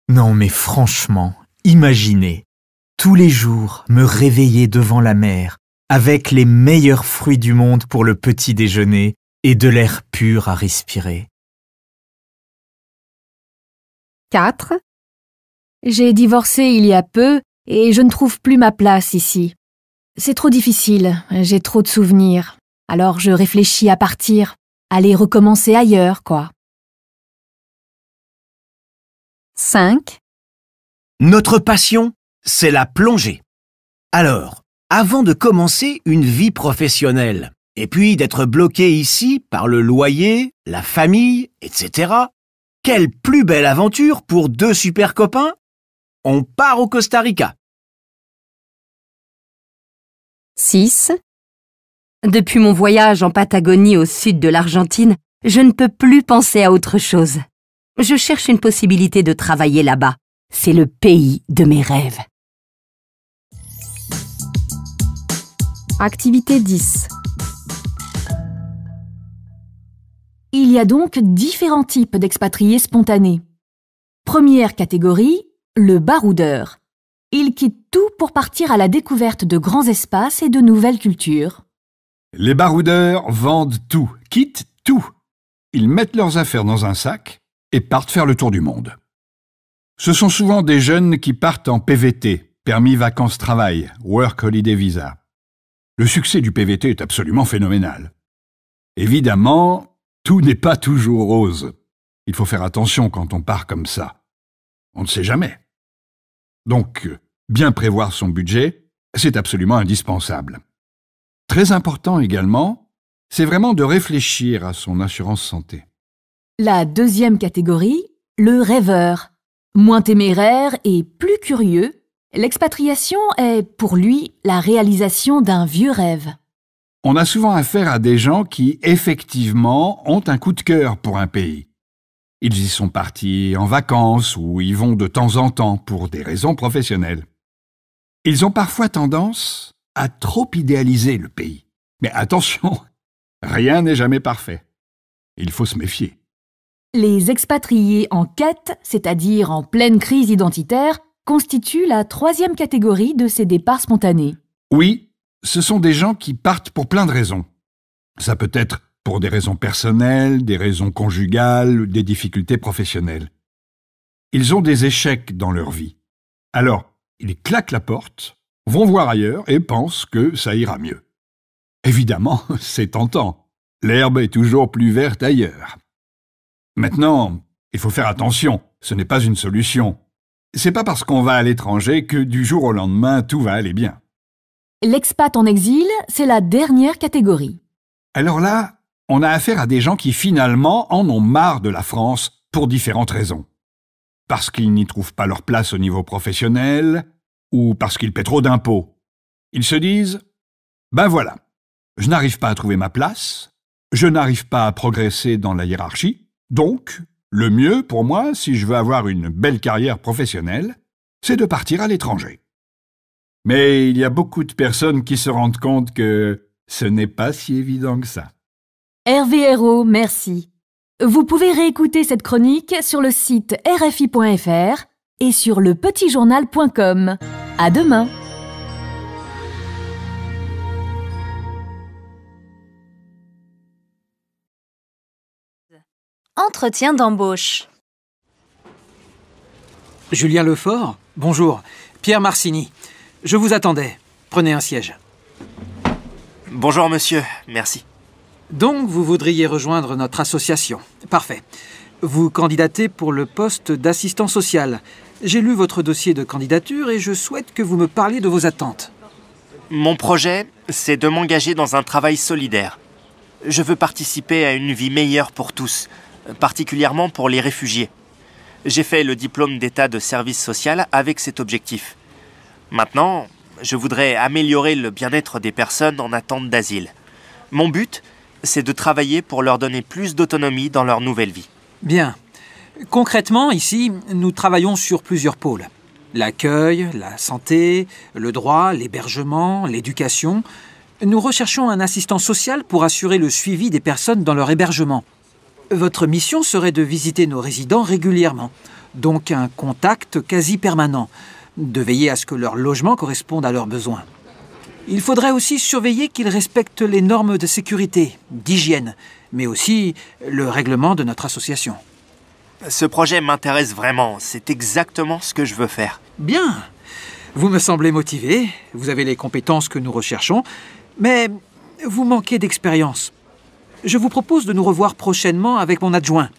Non mais franchement, imaginez, tous les jours me réveiller devant la mer, avec les meilleurs fruits du monde pour le petit déjeuner et de l'air pur à respirer. 4. J'ai divorcé il y a peu et je ne trouve plus ma place ici. C'est trop difficile, j'ai trop de souvenirs. Alors je réfléchis à partir, aller recommencer ailleurs, quoi. 5. Notre passion, c'est la plongée. Alors, avant de commencer une vie professionnelle, et puis d'être bloqué ici par le loyer, la famille, etc., quelle plus belle aventure pour 2 super copains? On part au Costa Rica. 6. Depuis mon voyage en Patagonie au sud de l'Argentine, je ne peux plus penser à autre chose. Je cherche une possibilité de travailler là-bas. C'est le pays de mes rêves. Activité 10. Il y a donc différents types d'expatriés spontanés. Première catégorie, le baroudeur. Il quitte tout pour partir à la découverte de grands espaces et de nouvelles cultures. Les baroudeurs vendent tout, quittent tout. Ils mettent leurs affaires dans un sac et partent faire le tour du monde. Ce sont souvent des jeunes qui partent en PVT, permis vacances-travail, Work Holiday Visa. Le succès du PVT est absolument phénoménal. Évidemment, tout n'est pas toujours rose. Il faut faire attention quand on part comme ça. On ne sait jamais. Donc, bien prévoir son budget, c'est absolument indispensable. Très important également, c'est vraiment de réfléchir à son assurance santé. La deuxième catégorie, le rêveur. Moins téméraire et plus curieux, l'expatriation est, pour lui, la réalisation d'un vieux rêve. On a souvent affaire à des gens qui, effectivement, ont un coup de cœur pour un pays. Ils y sont partis en vacances ou y vont de temps en temps pour des raisons professionnelles. Ils ont parfois tendance à trop idéaliser le pays. Mais attention, rien n'est jamais parfait. Il faut se méfier. Les expatriés en quête, c'est-à-dire en pleine crise identitaire, constituent la troisième catégorie de ces départs spontanés. Oui, ce sont des gens qui partent pour plein de raisons. Ça peut être pour des raisons personnelles, des raisons conjugales, des difficultés professionnelles. Ils ont des échecs dans leur vie. Alors, ils claquent la porte, vont voir ailleurs et pensent que ça ira mieux. Évidemment, c'est tentant. L'herbe est toujours plus verte ailleurs. Maintenant, il faut faire attention, ce n'est pas une solution. C'est pas parce qu'on va à l'étranger que du jour au lendemain, tout va aller bien. L'expat en exil, c'est la dernière catégorie. Alors là, on a affaire à des gens qui finalement en ont marre de la France pour différentes raisons. Parce qu'ils n'y trouvent pas leur place au niveau professionnel, ou parce qu'ils paient trop d'impôts. Ils se disent « Ben voilà, je n'arrive pas à trouver ma place, je n'arrive pas à progresser dans la hiérarchie, donc, le mieux pour moi, si je veux avoir une belle carrière professionnelle, c'est de partir à l'étranger. » Mais il y a beaucoup de personnes qui se rendent compte que ce n'est pas si évident que ça. Hervé Hérault, merci. Vous pouvez réécouter cette chronique sur le site rfi.fr et sur lepetitjournal.com. À demain. Entretien d'embauche. Julien Lefort, bonjour. Pierre Marcini. Je vous attendais. Prenez un siège. Bonjour monsieur, merci. Donc, vous voudriez rejoindre notre association. Parfait. Vous candidatez pour le poste d'assistant social. J'ai lu votre dossier de candidature et je souhaite que vous me parliez de vos attentes. Mon projet, c'est de m'engager dans un travail solidaire. Je veux participer à une vie meilleure pour tous, particulièrement pour les réfugiés. J'ai fait le diplôme d'état de service social avec cet objectif. Maintenant, je voudrais améliorer le bien-être des personnes en attente d'asile. Mon but, c'est de travailler pour leur donner plus d'autonomie dans leur nouvelle vie. Bien. Concrètement, ici, nous travaillons sur plusieurs pôles. L'accueil, la santé, le droit, l'hébergement, l'éducation. Nous recherchons un assistant social pour assurer le suivi des personnes dans leur hébergement. Votre mission serait de visiter nos résidents régulièrement, donc un contact quasi permanent, de veiller à ce que leur logement corresponde à leurs besoins. Il faudrait aussi surveiller qu'ils respectent les normes de sécurité, d'hygiène, mais aussi le règlement de notre association. Ce projet m'intéresse vraiment, c'est exactement ce que je veux faire. Bien. Vous me semblez motivé, vous avez les compétences que nous recherchons, mais vous manquez d'expérience. Je vous propose de nous revoir prochainement avec mon adjoint.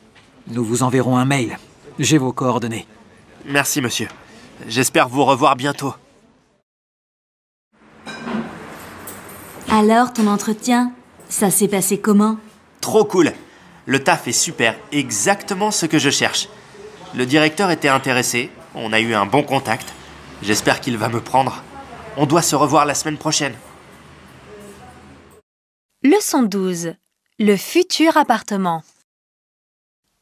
Nous vous enverrons un mail. J'ai vos coordonnées. Merci, monsieur. J'espère vous revoir bientôt. Alors, ton entretien, ça s'est passé comment? Trop cool. Le taf est super, exactement ce que je cherche. Le directeur était intéressé, on a eu un bon contact. J'espère qu'il va me prendre. On doit se revoir la semaine prochaine. Leçon 12. Le futur appartement.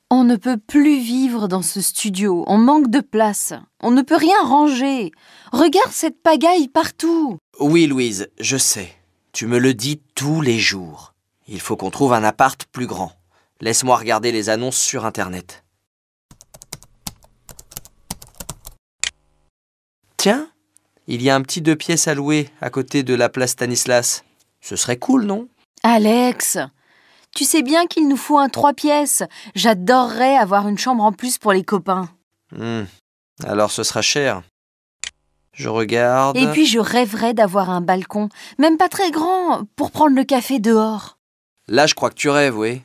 On ne peut plus vivre dans ce studio, on manque de place. On ne peut rien ranger. Regarde cette pagaille partout. Oui, Louise, je sais. Tu me le dis tous les jours. Il faut qu'on trouve un appart plus grand. Laisse-moi regarder les annonces sur Internet. Tiens, il y a un petit 2 pièces à louer à côté de la place Stanislas. Ce serait cool, non? Alex, tu sais bien qu'il nous faut un 3 pièces. J'adorerais avoir une chambre en plus pour les copains. Alors ce sera cher. Je regarde... Et puis je rêverais d'avoir un balcon, même pas très grand, pour prendre le café dehors. Là, je crois que tu rêves, oui.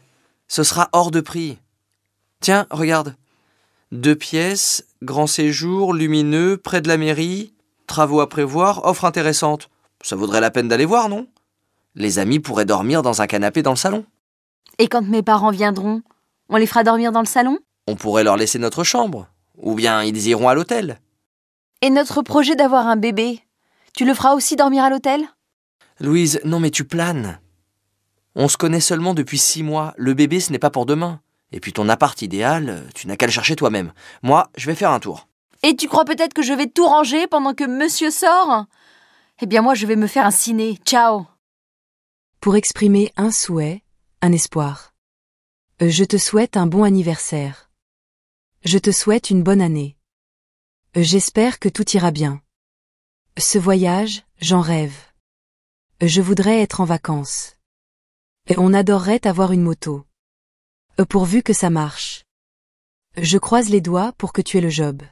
Ce sera hors de prix. Tiens, regarde. 2 pièces, grand séjour, lumineux, près de la mairie, travaux à prévoir, offre intéressante. Ça vaudrait la peine d'aller voir, non? Les amis pourraient dormir dans un canapé dans le salon. Et quand mes parents viendront, on les fera dormir dans le salon? On pourrait leur laisser notre chambre. Ou bien ils iront à l'hôtel. Et notre projet d'avoir un bébé, tu le feras aussi dormir à l'hôtel? Louise, non mais tu planes. On se connaît seulement depuis 6 mois. Le bébé, ce n'est pas pour demain. Et puis ton appart idéal, tu n'as qu'à le chercher toi-même. Moi, je vais faire un tour. Et tu crois peut-être que je vais tout ranger pendant que monsieur sort? Eh bien moi, je vais me faire un ciné. Ciao. Pour exprimer un souhait, un espoir. Je te souhaite un bon anniversaire. Je te souhaite une bonne année. J'espère que tout ira bien. Ce voyage, j'en rêve. Je voudrais être en vacances. On adorerait avoir une moto. Pourvu que ça marche. Je croise les doigts pour que tu aies le job.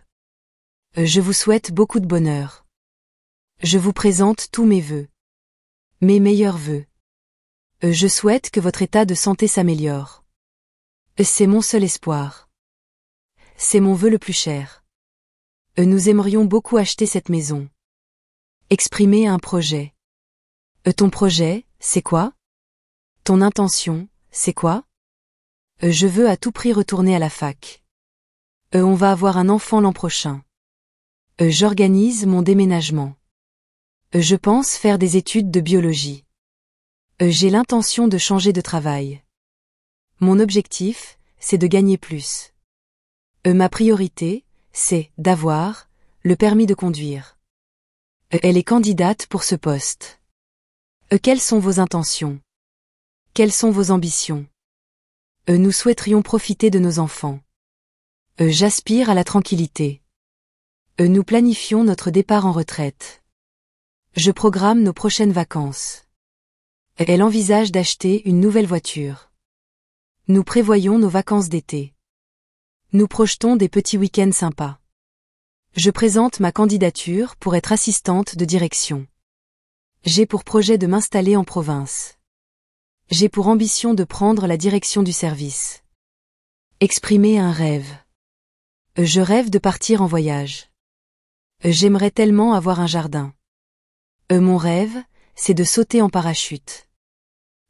Je vous souhaite beaucoup de bonheur. Je vous présente tous mes vœux. Mes meilleurs vœux. Je souhaite que votre état de santé s'améliore. C'est mon seul espoir. C'est mon vœu le plus cher. Nous aimerions beaucoup acheter cette maison. Exprimer un projet. Ton projet, c'est quoi? Ton intention, c'est quoi? Je veux à tout prix retourner à la fac. On va avoir un enfant l'an prochain. J'organise mon déménagement. Je pense faire des études de biologie. J'ai l'intention de changer de travail. Mon objectif, c'est de gagner plus. Ma priorité, c'est d'avoir le permis de conduire. Elle est candidate pour ce poste. Quelles sont vos intentions? Quelles sont vos ambitions? Nous souhaiterions profiter de nos enfants. J'aspire à la tranquillité. Nous planifions notre départ en retraite. Je programme nos prochaines vacances. Elle envisage d'acheter une nouvelle voiture. Nous prévoyons nos vacances d'été. Nous projetons des petits week-ends sympas. Je présente ma candidature pour être assistante de direction. J'ai pour projet de m'installer en province. J'ai pour ambition de prendre la direction du service. Exprimer un rêve. Je rêve de partir en voyage. J'aimerais tellement avoir un jardin. Mon rêve, c'est de sauter en parachute.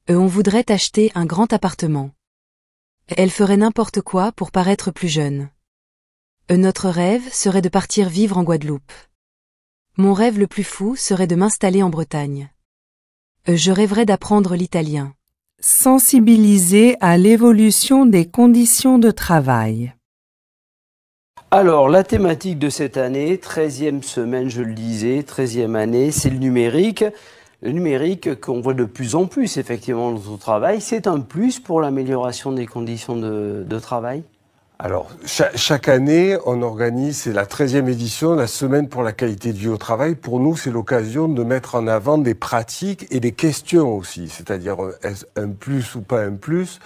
On voudrait acheter un grand appartement. Elle ferait n'importe quoi pour paraître plus jeune. Notre rêve serait de partir vivre en Guadeloupe. Mon rêve le plus fou serait de m'installer en Bretagne. Je rêverais d'apprendre l'italien. Sensibiliser à l'évolution des conditions de travail. Alors, la thématique de cette année, 13e semaine, je le disais, 13e année, c'est le numérique. Le numérique qu'on voit de plus en plus, effectivement, dans notre travail, c'est un plus pour l'amélioration des conditions de travail? Alors, chaque année, on organise, c'est la 13e édition, la semaine pour la qualité de vie au travail. Pour nous, c'est l'occasion de mettre en avant des pratiques et des questions aussi. C'est-à-dire, est-ce un plus ou pas un plus?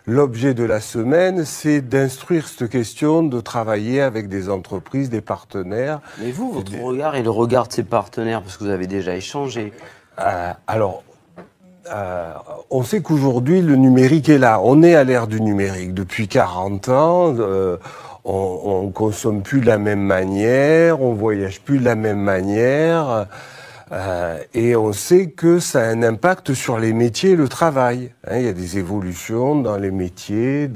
L'objet de la semaine, c'est d'instruire cette question, de travailler avec des entreprises, des partenaires. Mais vous, votre regard et le regard de ces partenaires, parce que vous avez déjà échangé. Alors, On sait qu'aujourd'hui, le numérique est là. On est à l'ère du numérique. Depuis 40 ans, on consomme plus de la même manière, on voyage plus de la même manière. Et on sait que ça a un impact sur les métiers et le travail. Il y a des évolutions dans les métiers,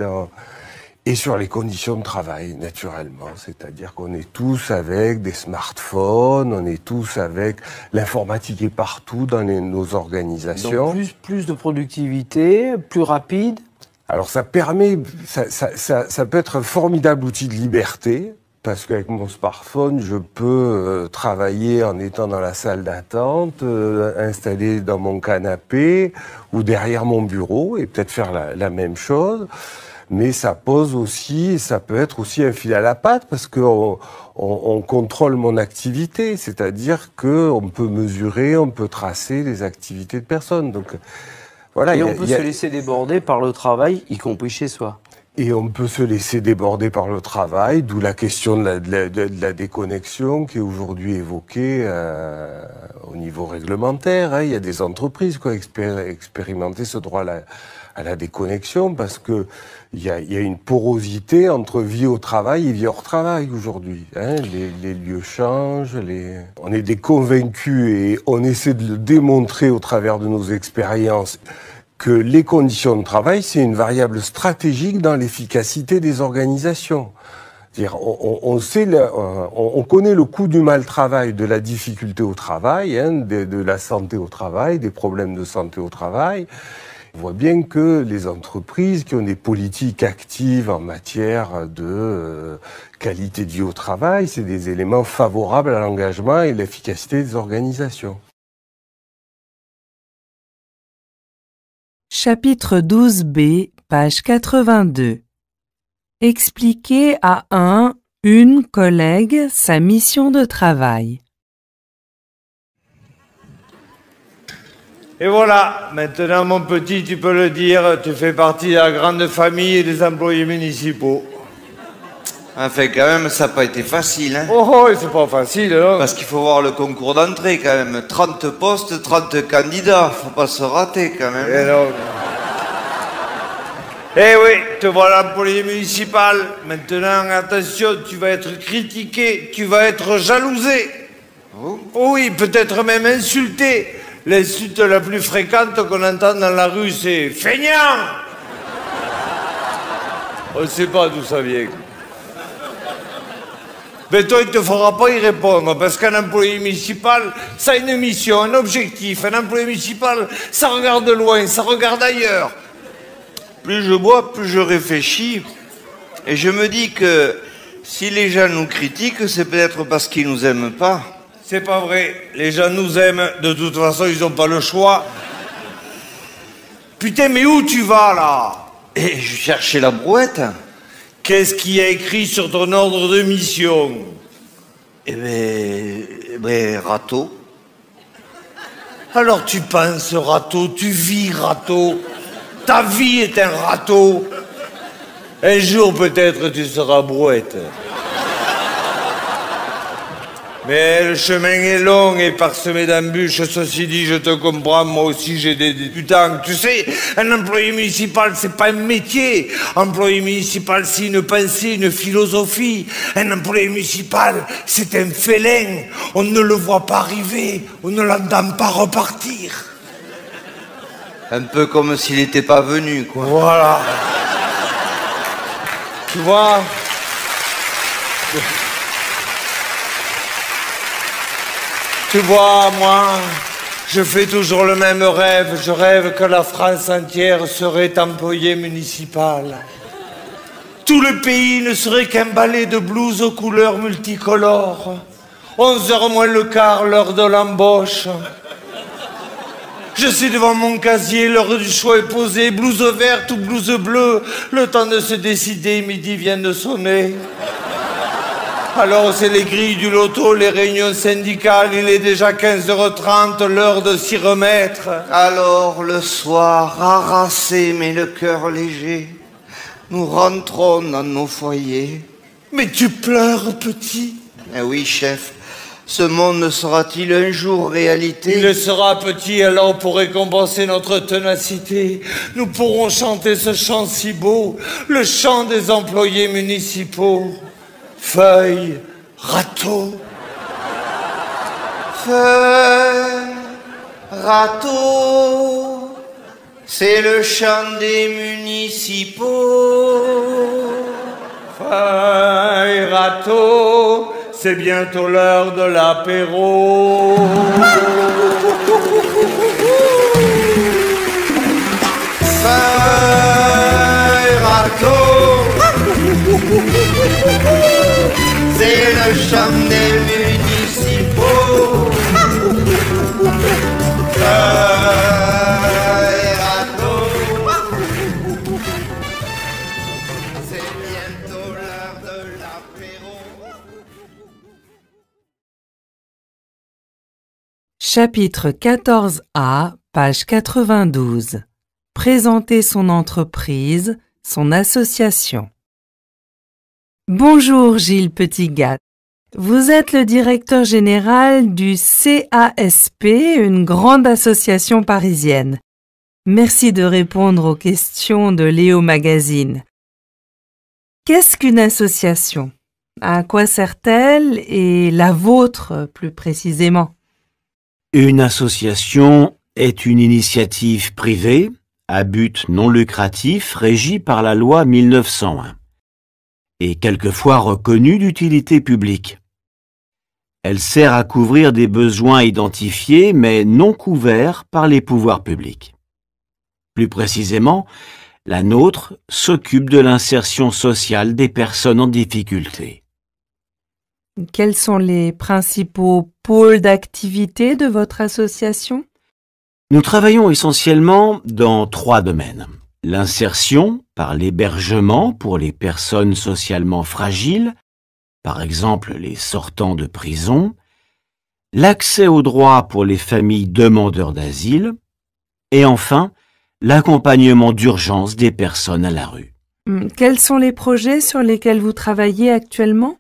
et sur les conditions de travail, naturellement. C'est-à-dire qu'on est tous avec des smartphones, on est tous avec... L'informatique est partout dans nos organisations. Donc plus de productivité, plus rapide. Alors ça permet... Ça peut être un formidable outil de liberté, parce qu'avec mon smartphone, je peux travailler en étant dans la salle d'attente, installé dans mon canapé ou derrière mon bureau, et peut-être faire la même chose. Mais ça pose aussi, ça peut être aussi un fil à la patte parce qu'on contrôle mon activité, c'est-à-dire qu'on peut mesurer, on peut tracer les activités de personnes. Donc voilà. Et on peut se laisser déborder par le travail, y compris chez soi. Et on peut se laisser déborder par le travail, d'où la question de la déconnexion qui est aujourd'hui évoquée au niveau réglementaire. Il y a des entreprises qui ont expérimenté ce droit à la déconnexion parce que il y a une porosité entre vie au travail et vie hors travail aujourd'hui. Les lieux changent, on est des convaincus et on essaie de le démontrer au travers de nos expériences que les conditions de travail, c'est une variable stratégique dans l'efficacité des organisations. C'est-à-dire, on connaît le coût du mal-travail, de la difficulté au travail, de la santé au travail, des problèmes de santé au travail. On voit bien que les entreprises qui ont des politiques actives en matière de qualité de vie au travail, c'est des éléments favorables à l'engagement et l'efficacité des organisations. Chapitre 12b, page 82. Expliquer à une collègue sa mission de travail. Et voilà, maintenant mon petit, tu peux le dire, tu fais partie de la grande famille des employés municipaux. Enfin, quand même, ça n'a pas été facile, hein. Oh, c'est pas facile, hein. Parce qu'il faut voir le concours d'entrée, quand même. 30 postes, 30 candidats. Faut pas se rater, quand même. Et non. Eh oui, te voilà l'employé municipal. Maintenant, attention, tu vas être critiqué, tu vas être jalousé. Oh. Oui, peut-être même insulté. L'insulte la plus fréquente qu'on entend dans la rue, c'est « feignant ». On ne sait pas d'où ça vient. Mais toi, il ne te fera pas y répondre, parce qu'un employé municipal, ça a une mission, un objectif. Un employé municipal, ça regarde loin, ça regarde ailleurs. Plus je bois, plus je réfléchis. Et je me dis que si les gens nous critiquent, c'est peut-être parce qu'ils nous aiment pas. C'est pas vrai. Les gens nous aiment. De toute façon, ils n'ont pas le choix. Putain, mais où tu vas, là? Et je cherchais la brouette. Qu'est-ce qui est écrit sur ton ordre de mission? Eh ben, râteau. Alors tu penses râteau, tu vis râteau. Ta vie est un râteau. Un jour, peut-être, tu seras brouette. Mais le chemin est long et parsemé d'embûches. Ceci dit, je te comprends, moi aussi j'ai des débutants. Tu sais, un employé municipal, c'est pas un métier. Employé municipal, c'est une pensée, une philosophie. Un employé municipal, c'est un félin. On ne le voit pas arriver, on ne l'entend pas repartir. Un peu comme s'il n'était pas venu, quoi. Voilà. Tu vois? Tu vois, moi, je fais toujours le même rêve. Je rêve que la France entière serait employée municipale. Tout le pays ne serait qu'un balai de blouses aux couleurs multicolores. 11h moins le quart, l'heure de l'embauche. Je suis devant mon casier, l'heure du choix est posée. Blouse verte ou blouse bleue, le temps de se décider, midi vient de sonner. Alors c'est les grilles du loto, les réunions syndicales, il est déjà 15h30, l'heure de s'y remettre. Alors le soir, harassé mais le cœur léger, nous rentrons dans nos foyers. Mais tu pleures, petit? Eh oui, chef, Ce monde ne sera-t-il un jour réalité? Il le sera, petit, alors pour récompenser notre ténacité, nous pourrons chanter ce chant si beau, le chant des employés municipaux. Feuille, râteau. Feuille, râteau, c'est le chant des municipaux. Feuille, râteau, c'est bientôt l'heure de l'apéro. Feuille, râteau, c'est le chant des municipaux. Feuille, râteau, c'est bientôt l'heure de l'apéro. Chapitre 14a, page 92. Présenter son entreprise, son association. Bonjour Gilles Petitgat. Vous êtes le directeur général du CASP, une grande association parisienne. Merci de répondre aux questions de Léo Magazine. Qu'est-ce qu'une association? À quoi sert-elle et la vôtre plus précisément? Une association est une initiative privée à but non lucratif régie par la loi 1901 et quelquefois reconnue d'utilité publique. Elle sert à couvrir des besoins identifiés mais non couverts par les pouvoirs publics. Plus précisément, la nôtre s'occupe de l'insertion sociale des personnes en difficulté. Quels sont les principaux pôles d'activité de votre association? Nous travaillons essentiellement dans 3 domaines. L'insertion par l'hébergement pour les personnes socialement fragiles, par exemple les sortants de prison, l'accès aux droits pour les familles demandeurs d'asile, et enfin, l'accompagnement d'urgence des personnes à la rue. Quels sont les projets sur lesquels vous travaillez actuellement?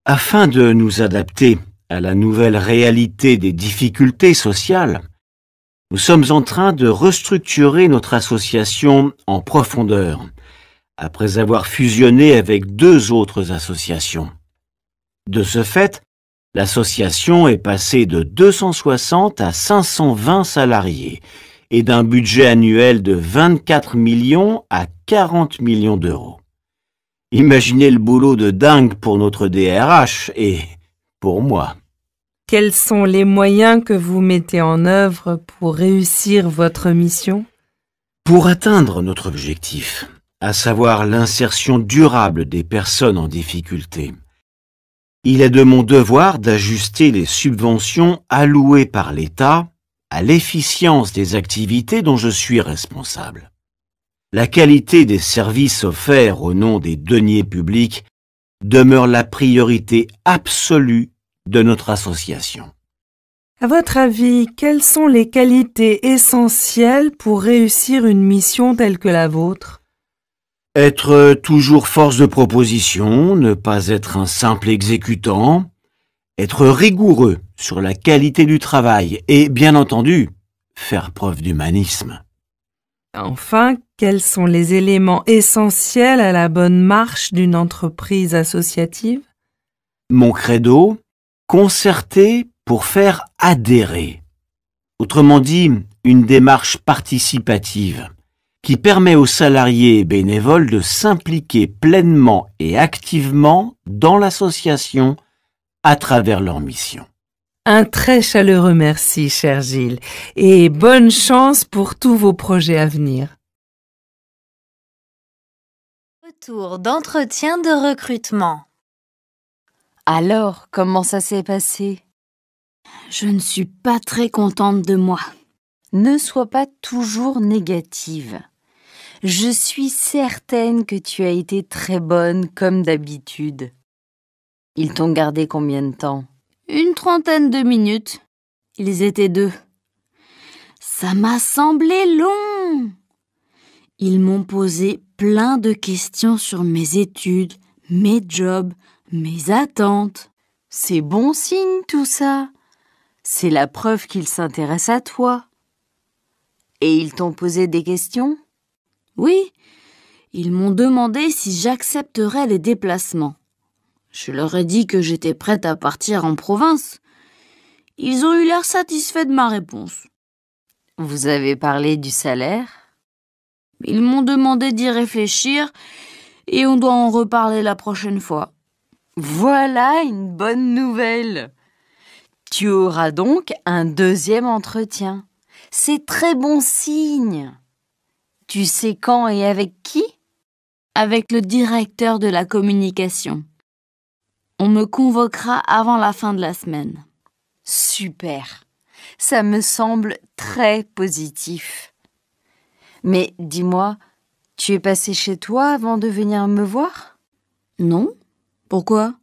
Afin de nous adapter à la nouvelle réalité des difficultés sociales, nous sommes en train de restructurer notre association en profondeur, après avoir fusionné avec 2 autres associations. De ce fait, l'association est passée de 260 à 520 salariés et d'un budget annuel de 24 millions à 40 millions d'euros. Imaginez le boulot de dingue pour notre DRH et pour moi. Quels sont les moyens que vous mettez en œuvre pour réussir votre mission? Pour atteindre notre objectif, à savoir l'insertion durable des personnes en difficulté, il est de mon devoir d'ajuster les subventions allouées par l'État à l'efficience des activités dont je suis responsable. La qualité des services offerts au nom des deniers publics demeure la priorité absolue de notre association. À votre avis, quelles sont les qualités essentielles pour réussir une mission telle que la vôtre? Être toujours force de proposition, ne pas être un simple exécutant, être rigoureux sur la qualité du travail et, bien entendu, faire preuve d'humanisme. Enfin, quels sont les éléments essentiels à la bonne marche d'une entreprise associative? Mon credo, concerter pour faire adhérer. Autrement dit, une démarche participative qui permet aux salariés et bénévoles de s'impliquer pleinement et activement dans l'association à travers leur mission. Un très chaleureux merci, cher Gilles, et bonne chance pour tous vos projets à venir. Retour d'entretien de recrutement. Alors, comment ça s'est passé? Je ne suis pas très contente de moi. Ne sois pas toujours négative. Je suis certaine que tu as été très bonne comme d'habitude. Ils t'ont gardé combien de temps? Une 30aine de minutes. Ils étaient 2. Ça m'a semblé long. Ils m'ont posé plein de questions sur mes études, mes jobs, mes attentes. C'est bon signe tout ça. C'est la preuve qu'ils s'intéressent à toi. Et ils t'ont posé des questions? Oui, ils m'ont demandé si j'accepterais les déplacements. Je leur ai dit que j'étais prête à partir en province. Ils ont eu l'air satisfaits de ma réponse. Vous avez parlé du salaire? Ils m'ont demandé d'y réfléchir et on doit en reparler la prochaine fois. Voilà une bonne nouvelle. Tu auras donc un deuxième entretien. C'est très bon signe. Tu sais quand et avec qui? Avec le directeur de la communication. On me convoquera avant la fin de la semaine. Super. Ça me semble très positif. Mais dis-moi, tu es passé chez toi avant de venir me voir? Non. Pourquoi?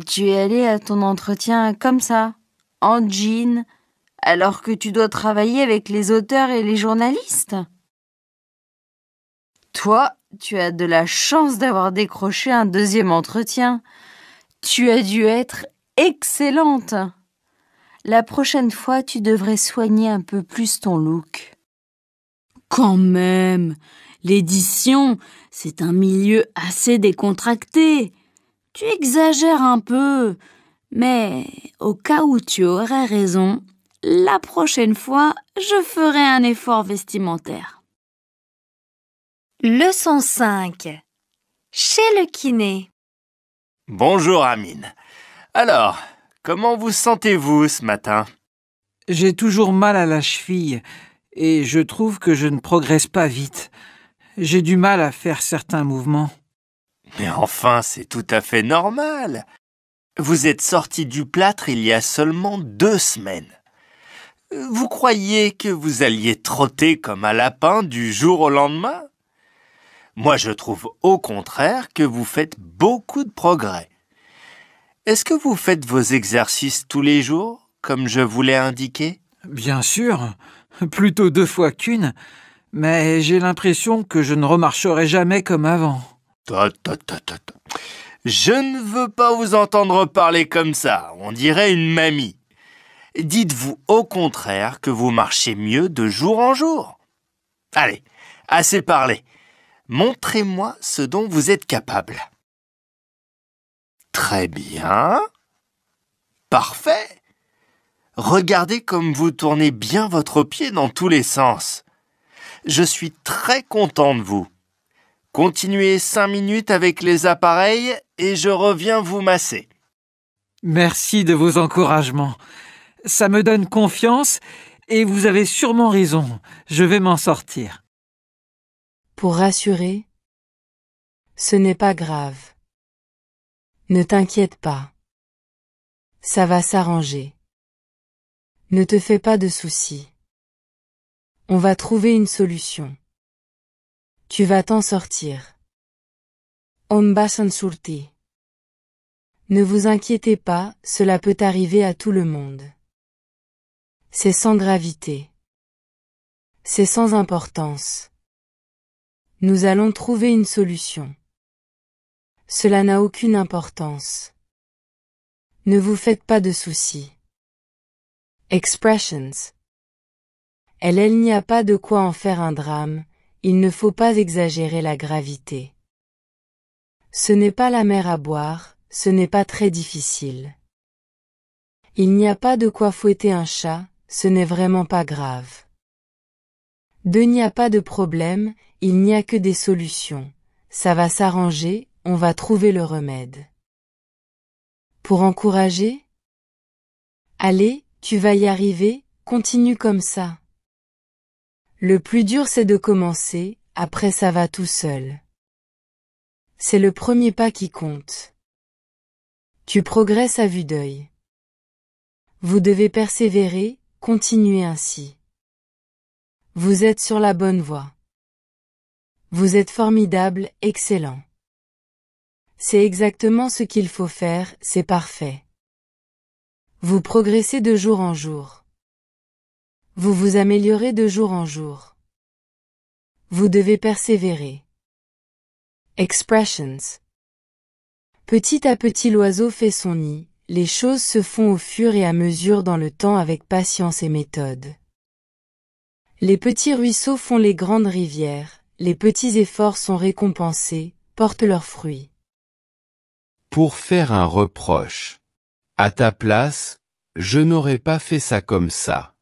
Tu es allé à ton entretien comme ça, en jean, alors que tu dois travailler avec les auteurs et les journalistes? Toi, tu as de la chance d'avoir décroché un deuxième entretien. Tu as dû être excellente. La prochaine fois, tu devrais soigner un peu plus ton look. Quand même, l'édition, c'est un milieu assez décontracté. Tu exagères un peu, mais au cas où tu aurais raison, la prochaine fois, je ferai un effort vestimentaire. Leçon 5. Chez le kiné. Bonjour Amine. Alors, comment vous sentez-vous ce matin? J'ai toujours mal à la cheville et je trouve que je ne progresse pas vite. J'ai du mal à faire certains mouvements. Mais enfin, c'est tout à fait normal. Vous êtes sorti du plâtre il y a seulement 2 semaines. Vous croyiez que vous alliez trotter comme un lapin du jour au lendemain? Moi, je trouve au contraire que vous faites beaucoup de progrès. Est-ce que vous faites vos exercices tous les jours, comme je vous l'ai indiqué? Bien sûr, plutôt 2 fois qu'une, mais j'ai l'impression que je ne remarcherai jamais comme avant. Je ne veux pas vous entendre parler comme ça, on dirait une mamie. Dites-vous au contraire que vous marchez mieux de jour en jour. Allez, assez parlé. Montrez-moi ce dont vous êtes capable. Très bien. Parfait. Regardez comme vous tournez bien votre pied dans tous les sens. Je suis très content de vous. Continuez 5 minutes avec les appareils et je reviens vous masser. Merci de vos encouragements. Ça me donne confiance et vous avez sûrement raison. Je vais m'en sortir. Pour rassurer, ce n'est pas grave. Ne t'inquiète pas. Ça va s'arranger. Ne te fais pas de soucis. On va trouver une solution. Tu vas t'en sortir. On va s'en sortir. Ne vous inquiétez pas, cela peut arriver à tout le monde. C'est sans gravité. C'est sans importance. Nous allons trouver une solution. Cela n'a aucune importance. Ne vous faites pas de soucis. Expressions. Il n'y a pas de quoi en faire un drame, il ne faut pas exagérer la gravité. Ce n'est pas la mer à boire, ce n'est pas très difficile. Il n'y a pas de quoi fouetter un chat, ce n'est vraiment pas grave. Il n'y a pas de problème, il n'y a que des solutions. Ça va s'arranger, on va trouver le remède. Pour encourager? Allez, tu vas y arriver, continue comme ça. Le plus dur c'est de commencer, après ça va tout seul. C'est le premier pas qui compte. Tu progresses à vue d'œil. Vous devez persévérer, continuez ainsi. Vous êtes sur la bonne voie. Vous êtes formidable, excellent. C'est exactement ce qu'il faut faire, c'est parfait. Vous progressez de jour en jour. Vous vous améliorez de jour en jour. Vous devez persévérer. Expressions. Petit à petit l'oiseau fait son nid, les choses se font au fur et à mesure dans le temps avec patience et méthode. Les petits ruisseaux font les grandes rivières, les petits efforts sont récompensés, portent leurs fruits. Pour faire un reproche. À ta place, je n'aurais pas fait ça comme ça.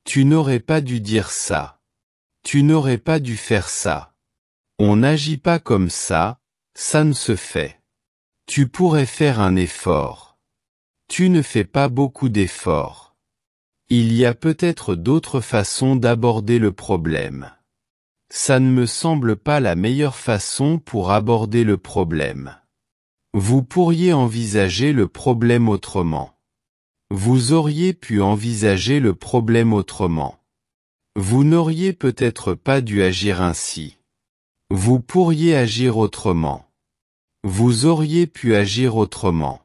Tu n'aurais pas dû dire ça. Tu n'aurais pas dû faire ça. On n'agit pas comme ça, ça ne se fait. Tu pourrais faire un effort. Tu ne fais pas beaucoup d'efforts. Il y a peut-être d'autres façons d'aborder le problème. Ça ne me semble pas la meilleure façon pour aborder le problème. Vous pourriez envisager le problème autrement. Vous auriez pu envisager le problème autrement. Vous n'auriez peut-être pas dû agir ainsi. Vous pourriez agir autrement. Vous auriez pu agir autrement.